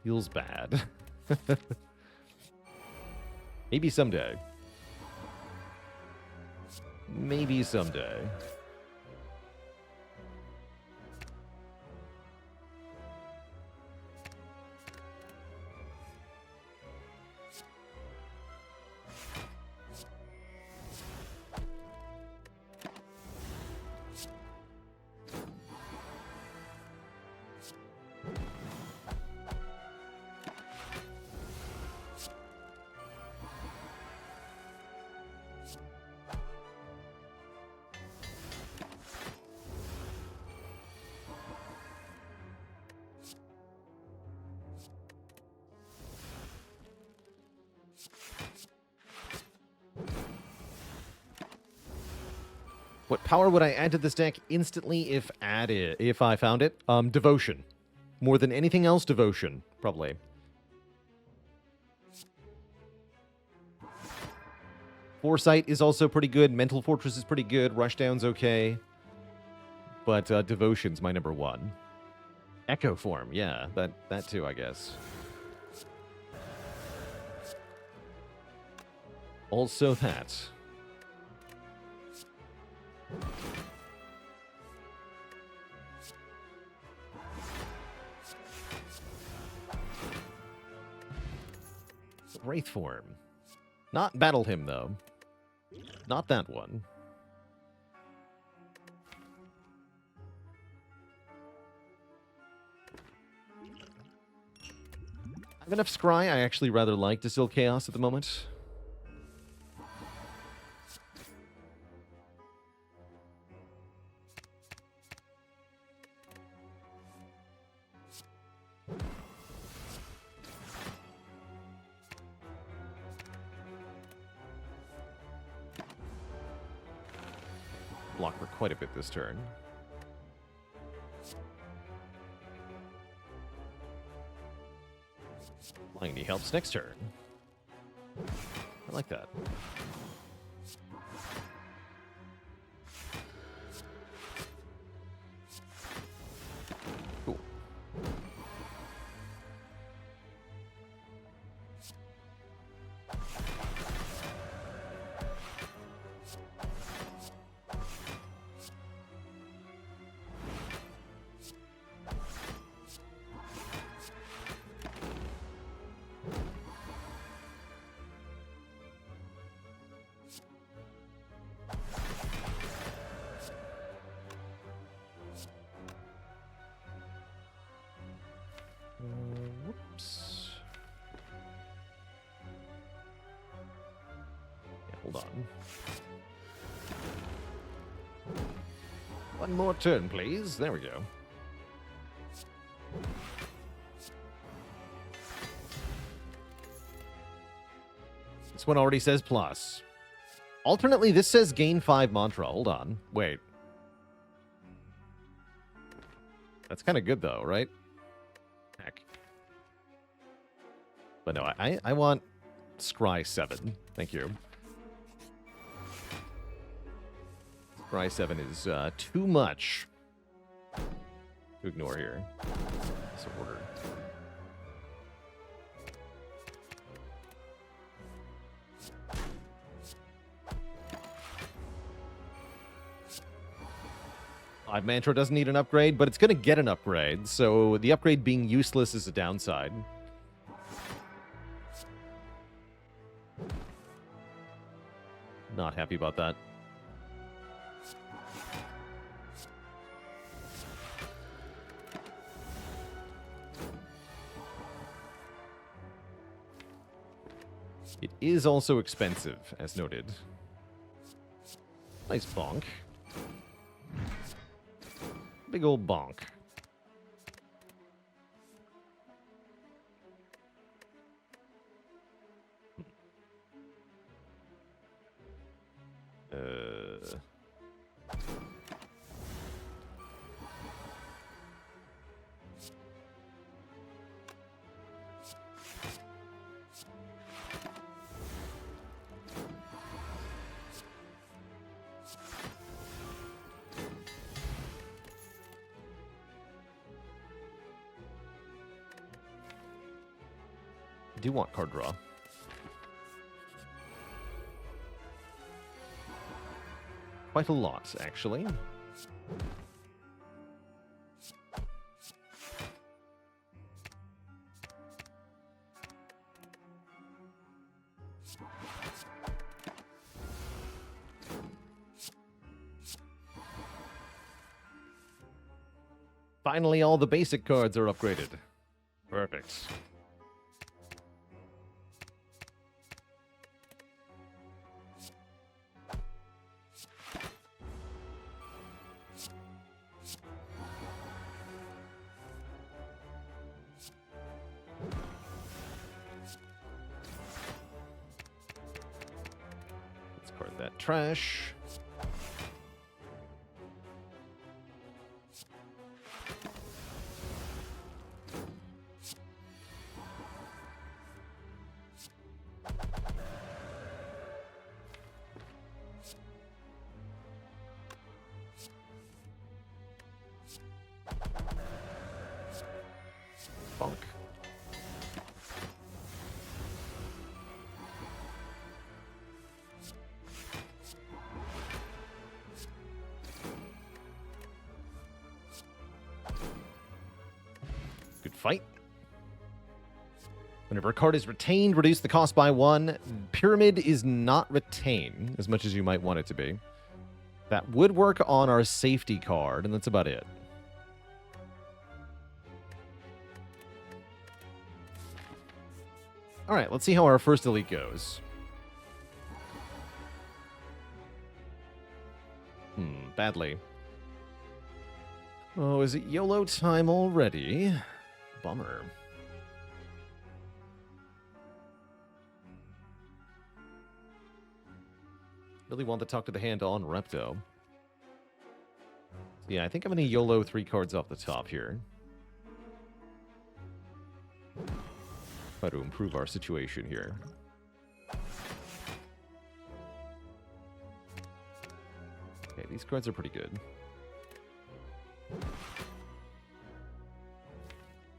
Feels bad. Maybe someday. Maybe someday. What power would I add to this deck instantly if I found it? Devotion. More than anything else, devotion, probably. Foresight is also pretty good. Mental Fortress is pretty good. Rushdown's okay. But Devotion's my number one. Echo Form, yeah. That too, I guess. Also that. Wraith Form. Not Battle Hymn, though. Not that one. I have enough Scry. I actually rather like Distill Chaos at the moment. Block for quite a bit this turn. He helps next turn. I like that. Cool. Whoops. Yeah, hold on. One more turn, please. There we go. This one already says plus. Alternately, this says gain 5 mantra. Hold on. Wait. That's kind of good, though, right? Heck. But no, I want Scry 7. Thank you. Scry 7 is too much to ignore here. This order. Mantra doesn't need an upgrade, but it's going to get an upgrade, so the upgrade being useless is a downside. Not happy about that. It is also expensive, as noted. Nice bonk. Big old bonk. Do want card draw. Quite a lot, actually. Finally, all the basic cards are upgraded. Perfect. Trash. Bonk. Good fight. Whenever a card is retained, reduce the cost by 1. Pyramid is not retained as much as you might want it to be. That would work on our safety card, and that's about it. All right, let's see how our first elite goes. Badly. Oh, is it YOLO time already? Bummer. Really want to talk to the hand on Repto. Yeah, I think I'm going to YOLO 3 cards off the top here. Try to improve our situation here. Okay, these cards are pretty good.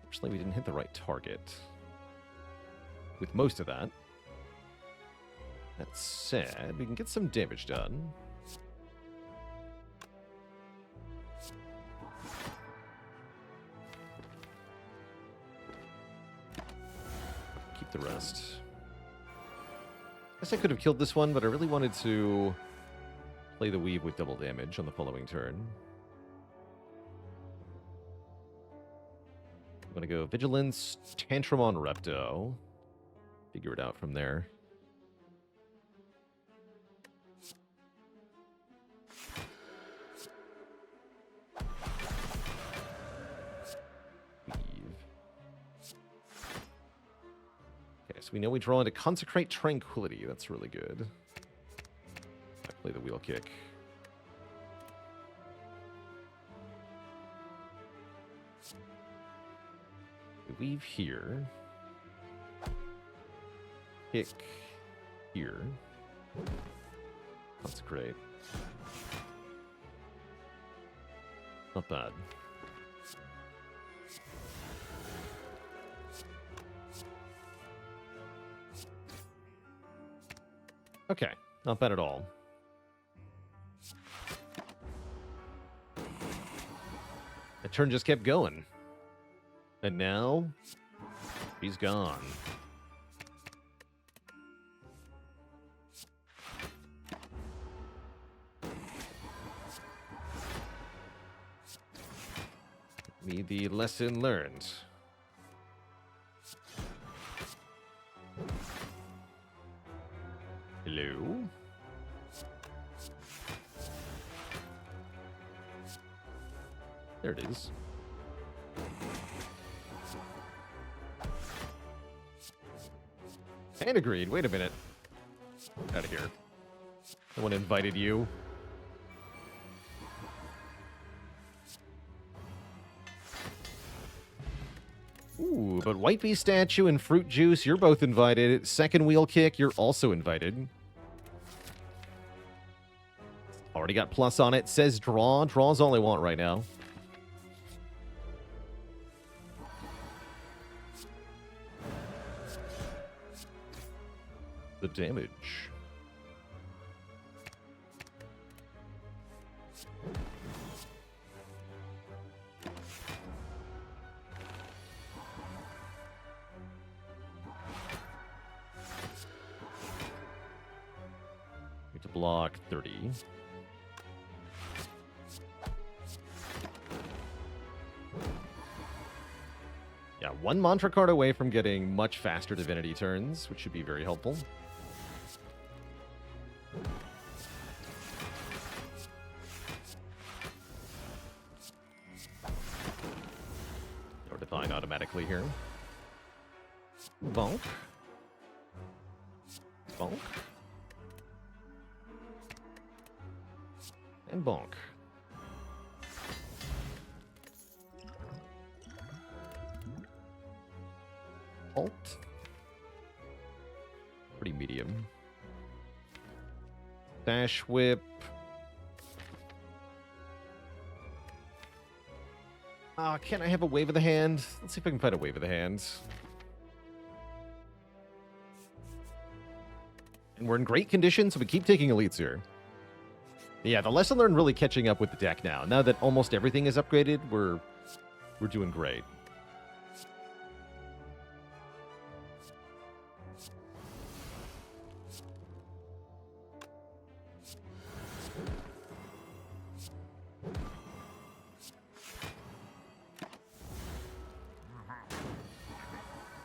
Actually, we didn't hit the right target with most of that. That said, we can get some damage done. Keep the rest. Guess I could have killed this one, but I really wanted to play the weave with double damage on the following turn. I'm going to go Vigilance, Tantrum on Repto. Figure it out from there. So we know we draw into Consecrate Tranquility. That's really good. I play the Wheel Kick. We weave here. Kick here. Consecrate. Not bad. Okay, not bad at all. The turn just kept going. And now, he's gone. Need the lesson learned. Hello? There it is. And agreed. Wait a minute. Out of here. No one invited you. Ooh, but White Bee Statue and Fruit Juice, you're both invited. Second Wheel Kick, you're also invited. Already got plus on it. Says draw. Draw's all I want right now. The damage. Need to block 30. Yeah, one mantra card away from getting much faster divinity turns, which should be very helpful. Or Divine automatically here. Bonk. Bonk. And bonk. Alt. Pretty medium. Dash whip. Can I have a wave of the hand? Let's see if I can find a wave of the hand. And we're in great condition, so we keep taking elites here. Yeah, the lesson learned really catching up with the deck now. Now that almost everything is upgraded, we're doing great.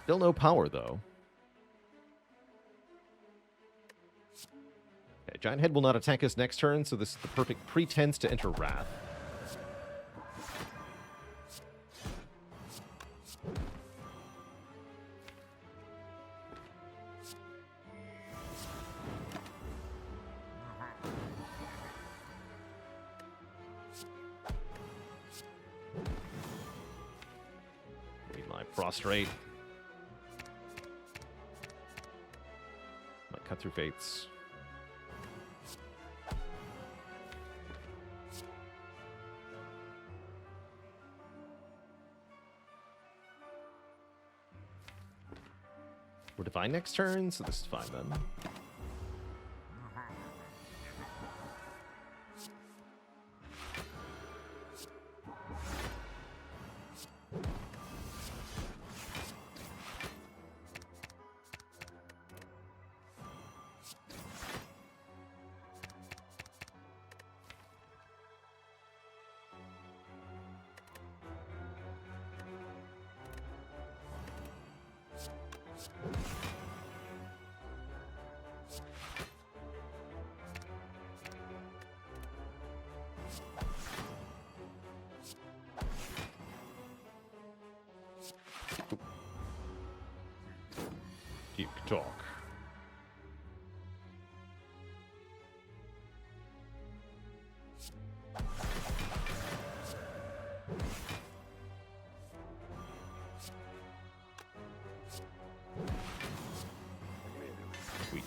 Still no power, though. Okay, Giant Head will not attack us next turn, so this is the perfect pretense to enter Wrath. Need my Prostrate. Might cut through Fates. We're Divine next turn, so this is fine then. Deep talk. Sweet.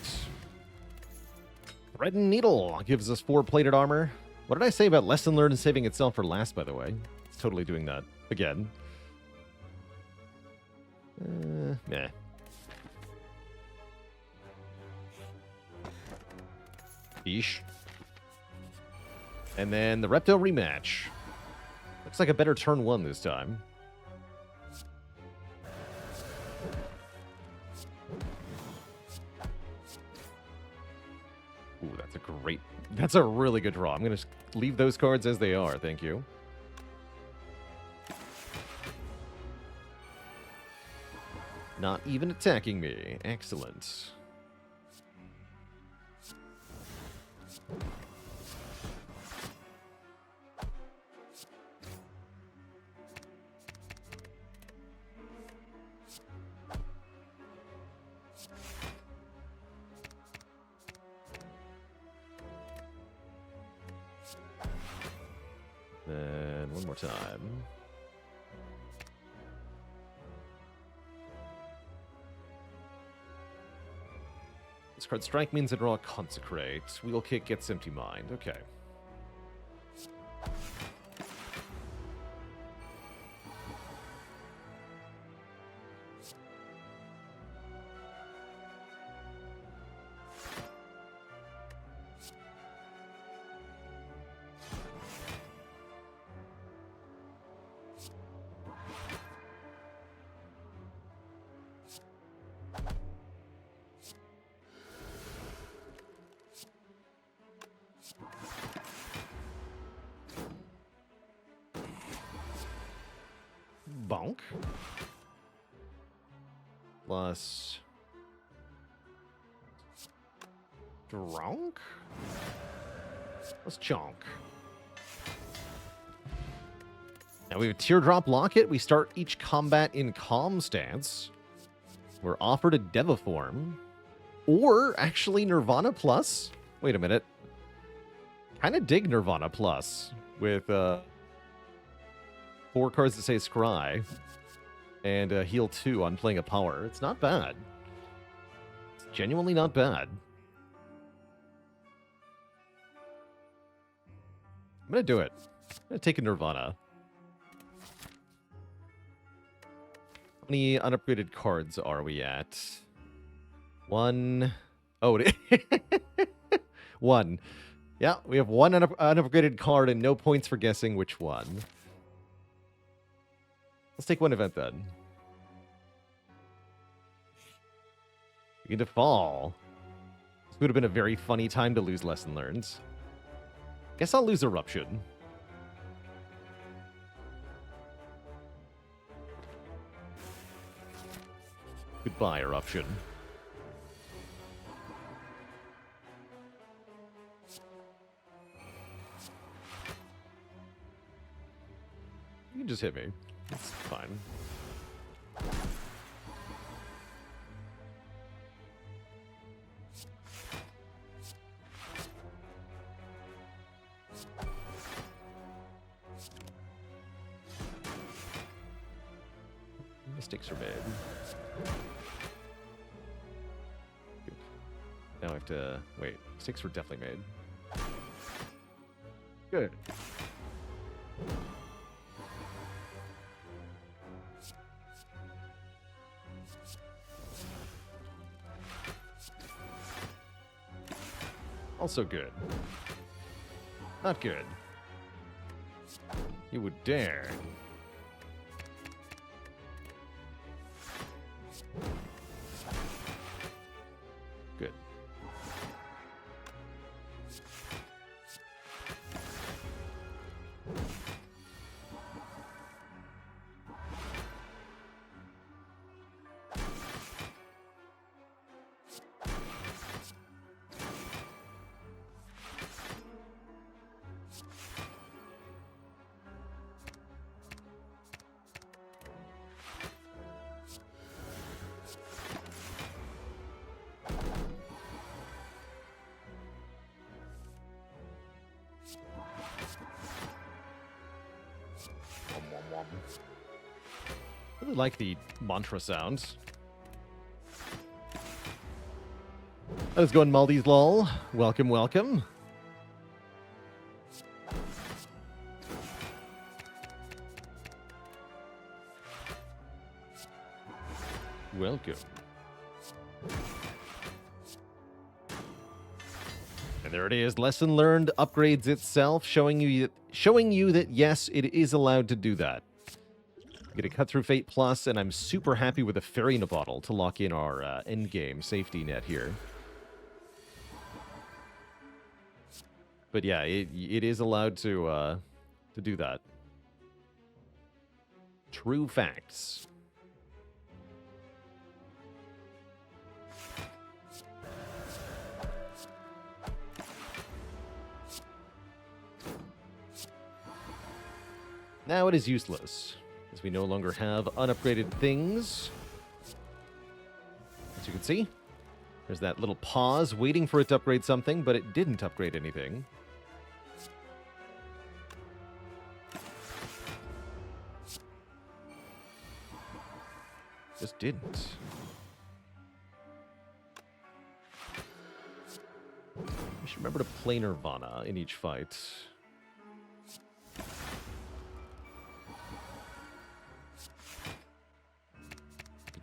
Thread and Needle gives us 4 plated armor. What did I say about Lesson Learned and saving itself for last, by the way? It's totally doing that again. Nah. Eesh. And then the Reptile rematch. Looks like a better turn 1 this time. Ooh, that's a great... That's a really good draw. I'm going to leave those cards as they are. Thank you. Not even attacking me. Excellent. Then one more time. This card strike means I draw a Consecrate. Wheel Kick gets Empty Mind. Okay. Bonk. Plus... Dronk? Plus Chonk. Now we have a Teardrop Locket. We start each combat in Calm stance. We're offered a Deviform. Or, actually, Nirvana Plus. Wait a minute. Kind of dig Nirvana Plus. With, 4 cards that say Scry, and heal 2 on playing a power. It's not bad. It's genuinely not bad. I'm going to do it. I'm going to take a Nirvana. many unupgraded cards are we at? One. Oh, one. Yeah, we have one unupgraded card and no points for guessing which one. Let's take one event then. Begin to fall. This would have been a very funny time to lose lesson learned. Guess I'll lose Eruption. Goodbye, Eruption. You can just hit me. It's fine. Mistakes are made. Good. Now I have to... Wait, mistakes were definitely made. Good. Also good. Not good. You would dare. Good. I really like the mantra sounds. How's it going, Maldives lol? Welcome, welcome. Welcome. And there it is. Lesson learned upgrades itself, showing you that yes, it is allowed to do that. Get a cut through Fate Plus, and I'm super happy with a Fairy in a Bottle to lock in our endgame safety net here. But yeah, it is allowed to do that. True facts. Now it is useless, as we no longer have unupgraded things. As you can see, there's that little pause waiting for it to upgrade something, but it didn't upgrade anything. Just didn't. We should remember to play Nirvana in each fight.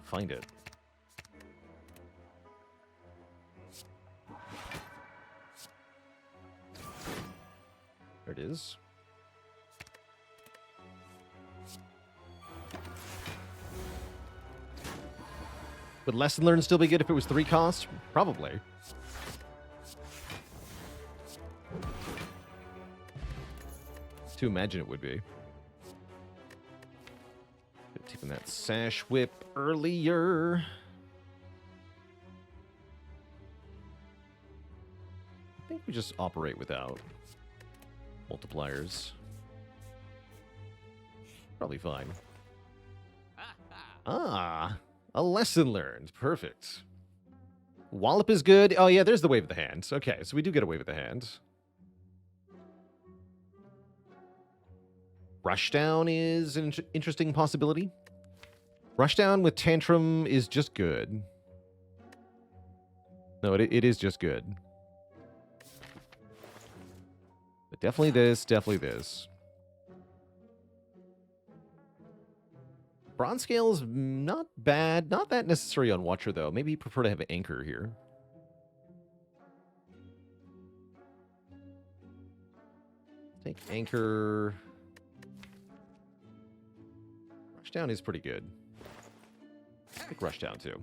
Find it. There it is. Would Lesson Learned still be good if it was 3 cost? Probably. To imagine it would be. Taking that Sash Whip earlier. I think we just operate without multipliers. Probably fine. Ah, a lesson learned. Perfect. Wallop is good. Oh yeah, there's the Wave of the Hand. Okay, so we do get a Wave of the Hand. Rushdown is an interesting possibility. Rushdown with Tantrum is just good. No, it is just good. But definitely this, definitely this. Bronze scale is not bad. Not that necessary on Watcher, though. Maybe you prefer to have an anchor here. Take anchor. Rushdown is pretty good. Take Rushdown, too.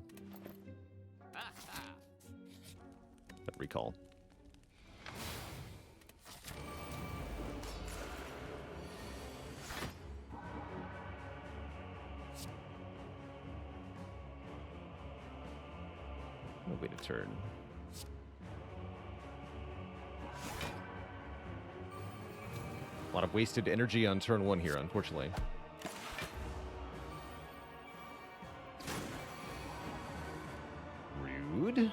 But recall. No way to turn. A lot of wasted energy on turn 1 here, unfortunately. Rude.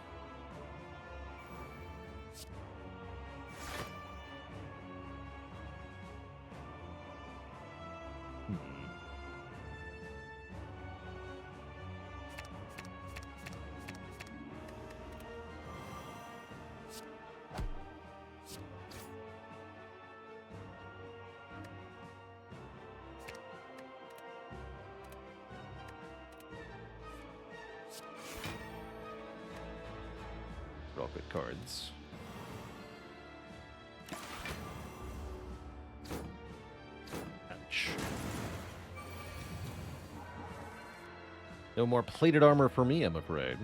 Draw good cards. Ouch. No more plated armor for me, I'm afraid.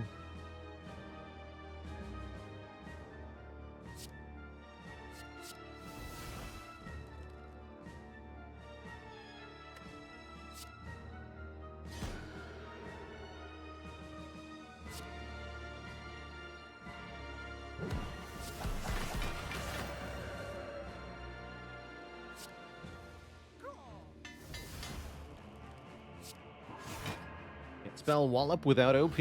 Spell Wallop without OP.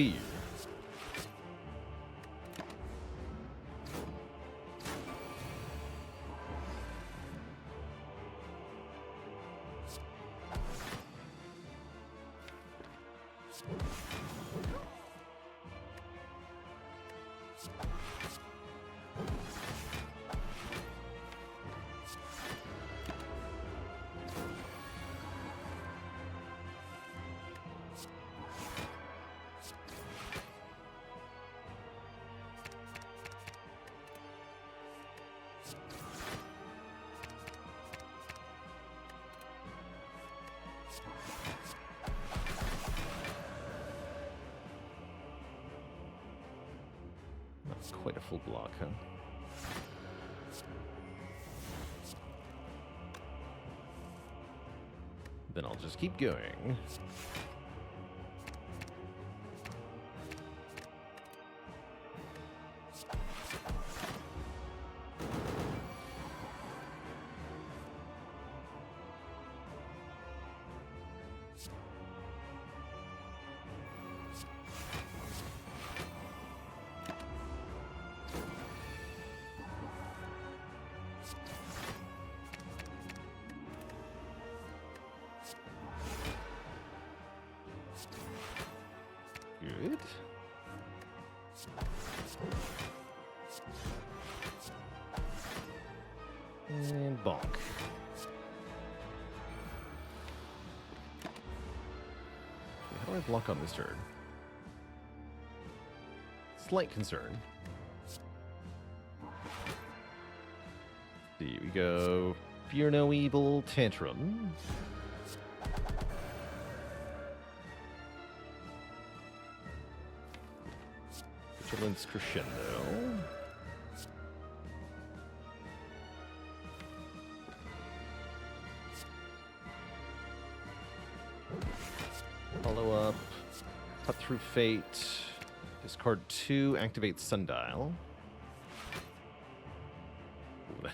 Quite a full block, huh? Then I'll just keep going. Good. And bonk. How do I block on this turn? Slight concern. Here we go. Fear no evil, Tantrum. Vigilance Crescendo. Follow up. Cut through Fate. Discard 2. Activate Sundial. Ooh,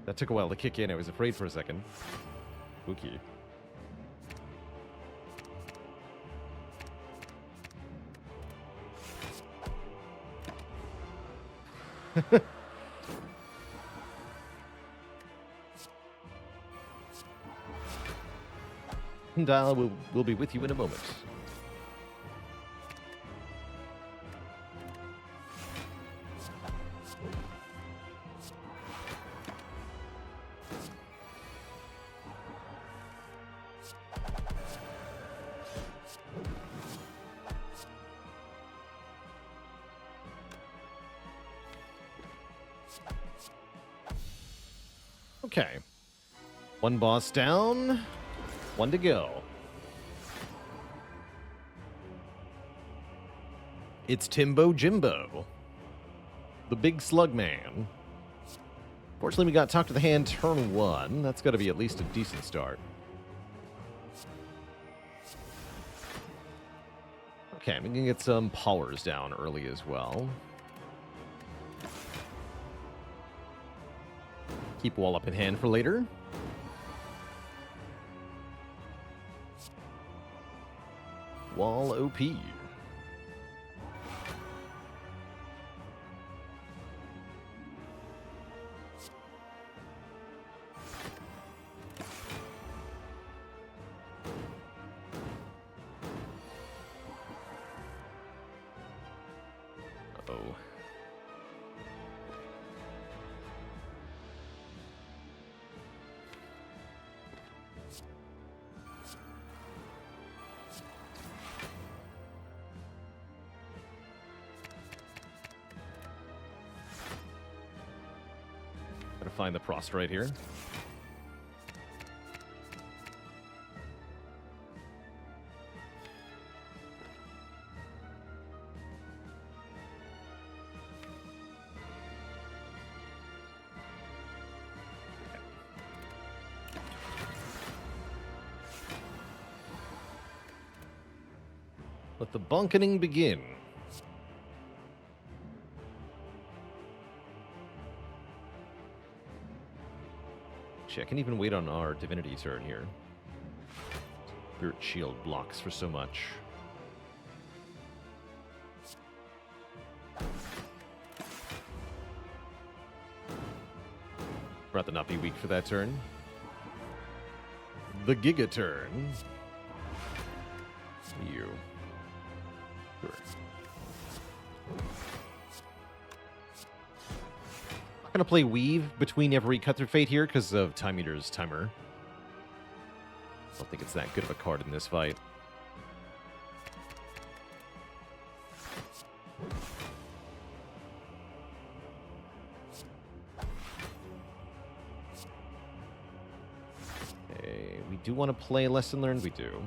that took a while to kick in. I was afraid for a second. Spooky. Dial will be with you in a moment. Okay. One boss down. One to go. It's Timbo Jimbo, the big slug man. Fortunately, we got Talk to the Hand turn 1. That's got to be at least a decent start. Okay, we can get some powers down early as well. Keep Wall up in hand for later. Wall OP. Uh-oh. Gotta find the prostrate here. Let the bunkening begin. Actually, I can even wait on our divinity turn here. Spirit Shield blocks for so much. Rather not be weak for that turn. The Giga turn. You. Sure. Not gonna play Weave between every Cut Through Fate here because of Time Eater's timer. I don't think it's that good of a card in this fight. Okay, we do want to play Lesson Learned, we do.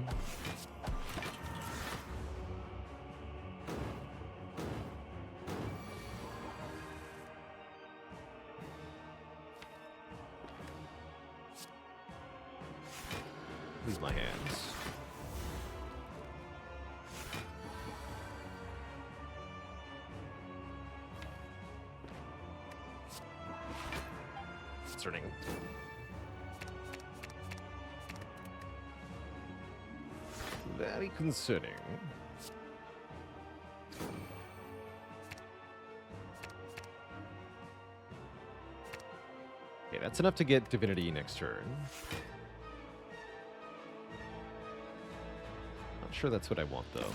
Leave my hands. Concerning. Very concerning. Okay, that's enough to get Divinity next turn. Not sure that's what I want, though.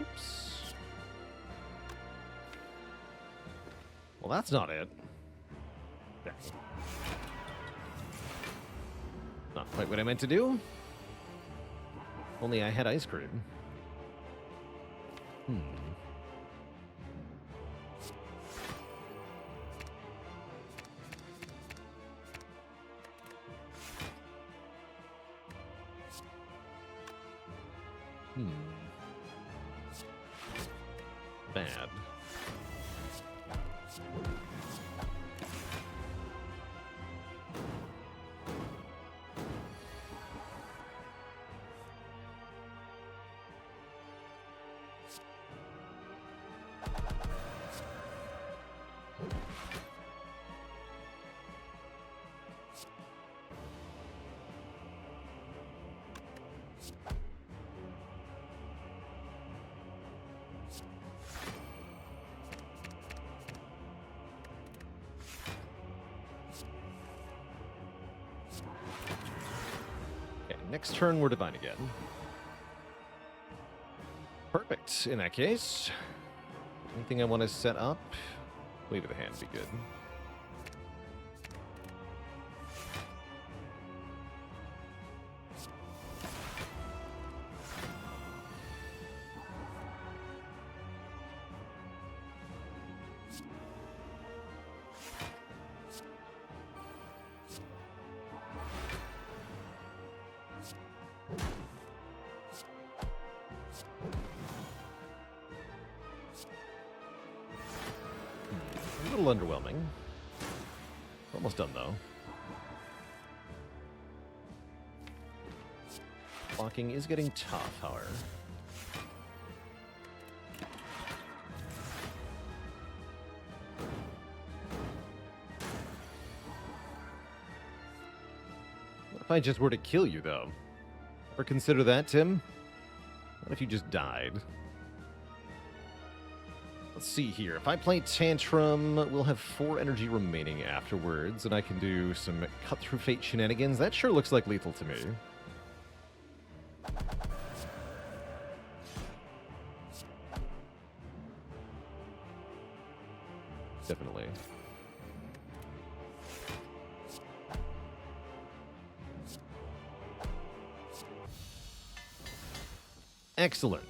Oops. Well, that's not it. Dang. Not quite what I meant to do. Only I had ice cream. Bad. Next turn, we're divine again. Perfect. In that case, anything I want to set up? Wave of the hand would be good. A little underwhelming. Almost done, though. Blocking is getting tough, however. What if I just were to kill you, though? Ever consider that, Tim? What if you just died? Let's see here. If I play Tantrum, we'll have 4 energy remaining afterwards, and I can do some cut-through fate shenanigans. That sure looks like lethal to me. Definitely. Excellent.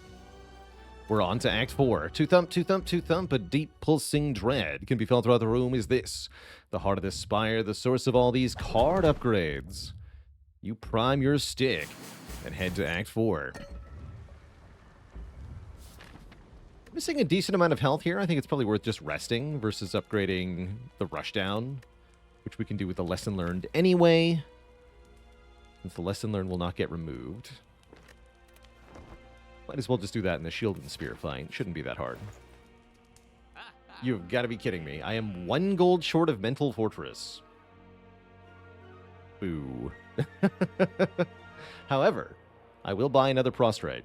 We're on to Act 4. Two thump, two thump, two thump. A deep pulsing dread can be felt throughout the room. Is this the heart of the spire, the source of all these card upgrades? You prime your stick and head to Act 4. Missing a decent amount of health here. I think it's probably worth just resting versus upgrading the rushdown, which we can do with the lesson learned anyway, since the lesson learned will not get removed. Might as well just do that in the shield and spear fight. Shouldn't be that hard. You've got to be kidding me. I am 1 gold short of Mental Fortress. Boo. However, I will buy another prostrate.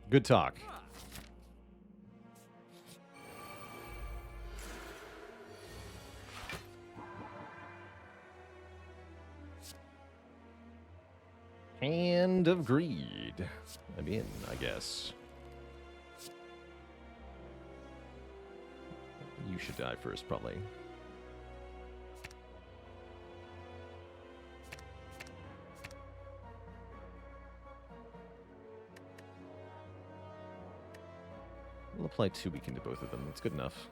Good talk. Hand of Greed. I'm in, I guess. You should die first, probably. We'll apply 2 weaken to both of them. That's good enough.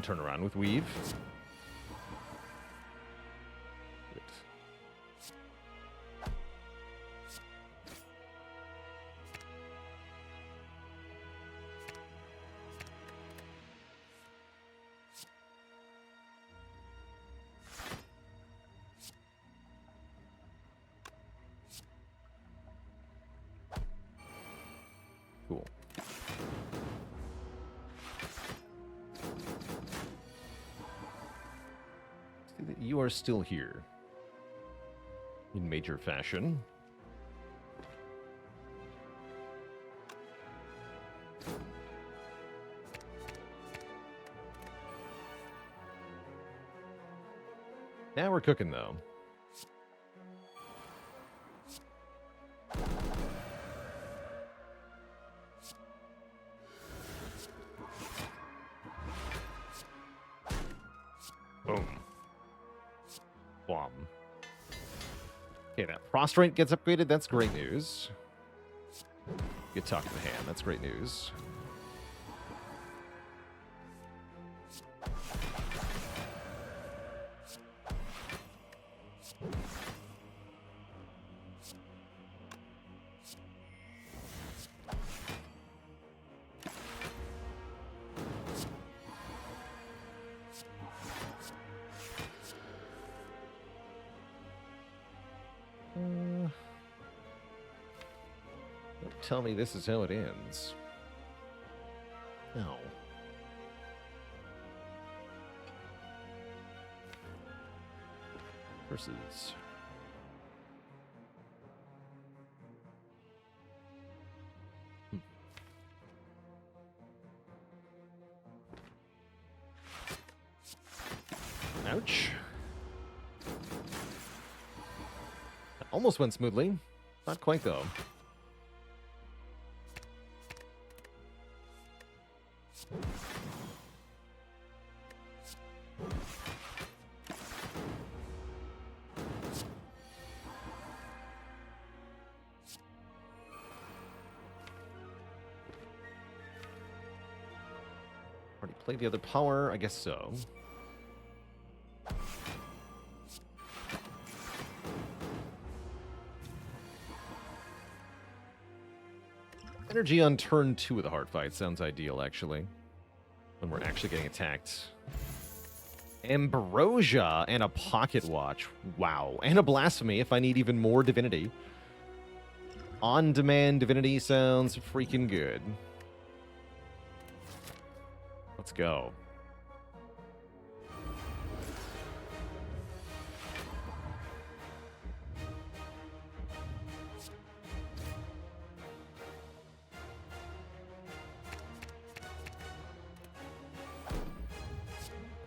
Turn around with Weave. Good. Cool. That you are still here in major fashion. Now we're cooking, though. Boom. Okay, that prostrate gets upgraded. That's great news. Good talk to the hand. That's great news. Don't tell me this is how it ends. No. Versus Ouch. That almost went smoothly. Not quite, though. Already played the other power? I guess so. Energy on turn 2 of the hard fight sounds ideal, actually. When we're actually getting attacked. Ambrosia and a pocket watch. Wow. And a blasphemy if I need even more divinity. On-demand divinity sounds freaking good. Let's go.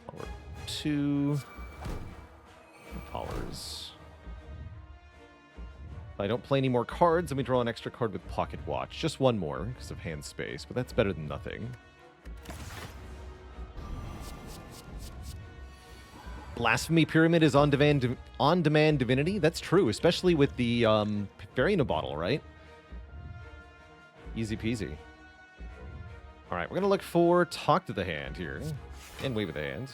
Power 2. Powers. If I don't play any more cards, then we draw an extra card with Pocket Watch. Just one more because of hand space, but that's better than nothing. Blasphemy Pyramid is on-demand divinity. That's true, especially with the Fairy bottle, right? Easy peasy. All right, we're going to look for Talk to the Hand here. And Wave of the Hand.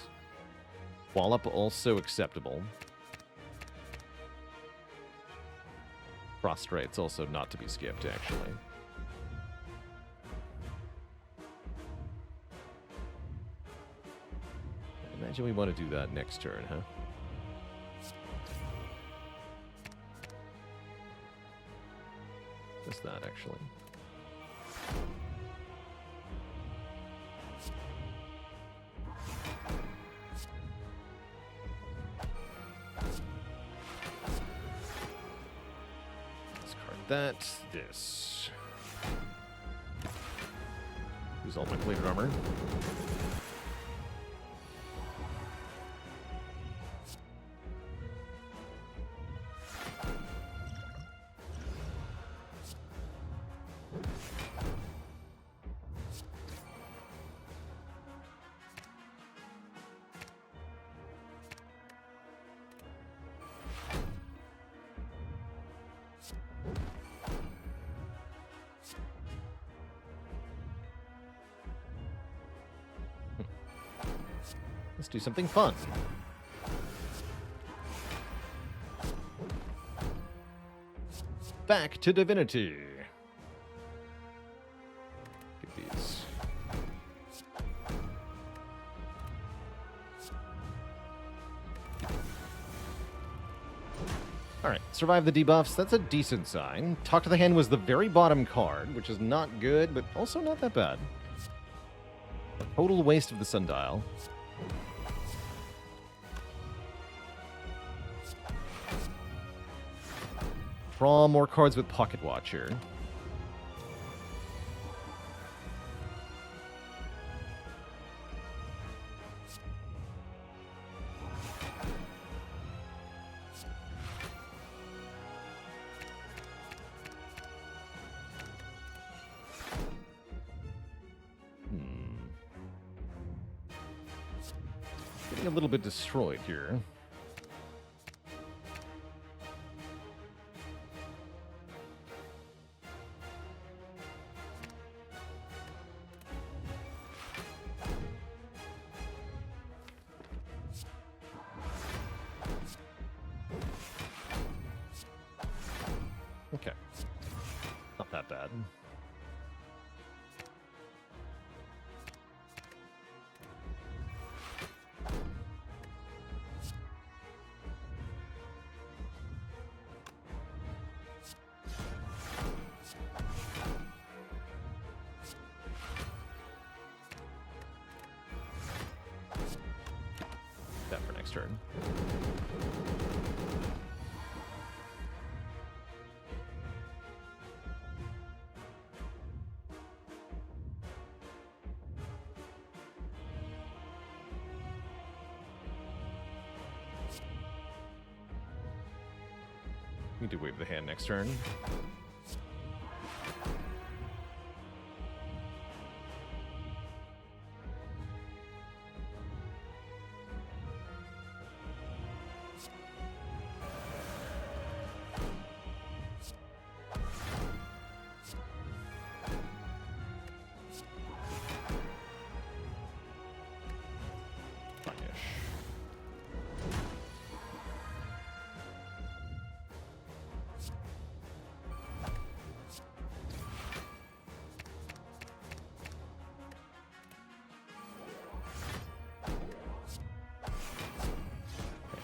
Wallop also acceptable. Prostrate's also not to be skipped, actually. Imagine we want to do that next turn, huh? Just that, actually. Discard that. This. Use all my plated armor. Let's do something fun. Back to divinity. Get these. Alright, survive the debuffs. That's a decent sign. Talk to the Hand was the very bottom card, which is not good, but also not that bad. A total waste of the sundial. Draw more cards with Pocket Watch here. Getting a little bit destroyed here. Okay. Not that bad. That for next turn. We do wave the hand next turn.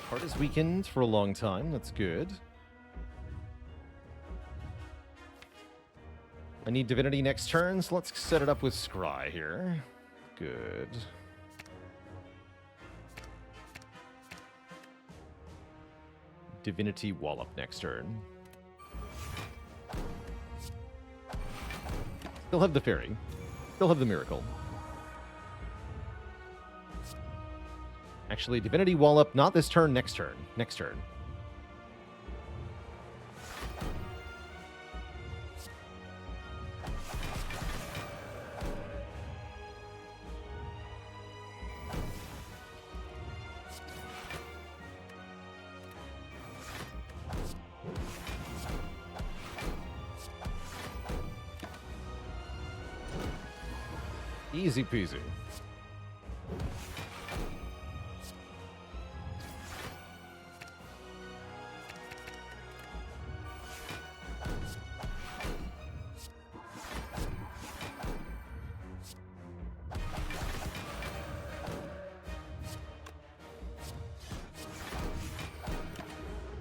Card is weakened for a long time. That's good. I need Divinity next turn, so let's set it up with Scry here. Good. Divinity Wallop next turn. Still have the Fairy. Still have the Miracle. Actually, Divinity Wallop, not this turn, next turn. Next turn. Easy peasy.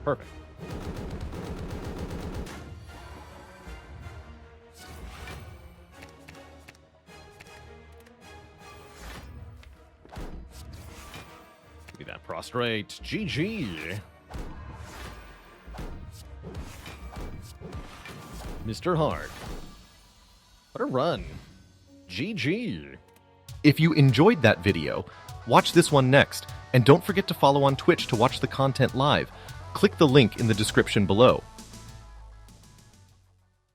Perfect. Give me that prostrate. GG. Mr. Hard. What a run. GG. If you enjoyed that video, watch this one next, and don't forget to follow on Twitch to watch the content live. Click the link in the description below.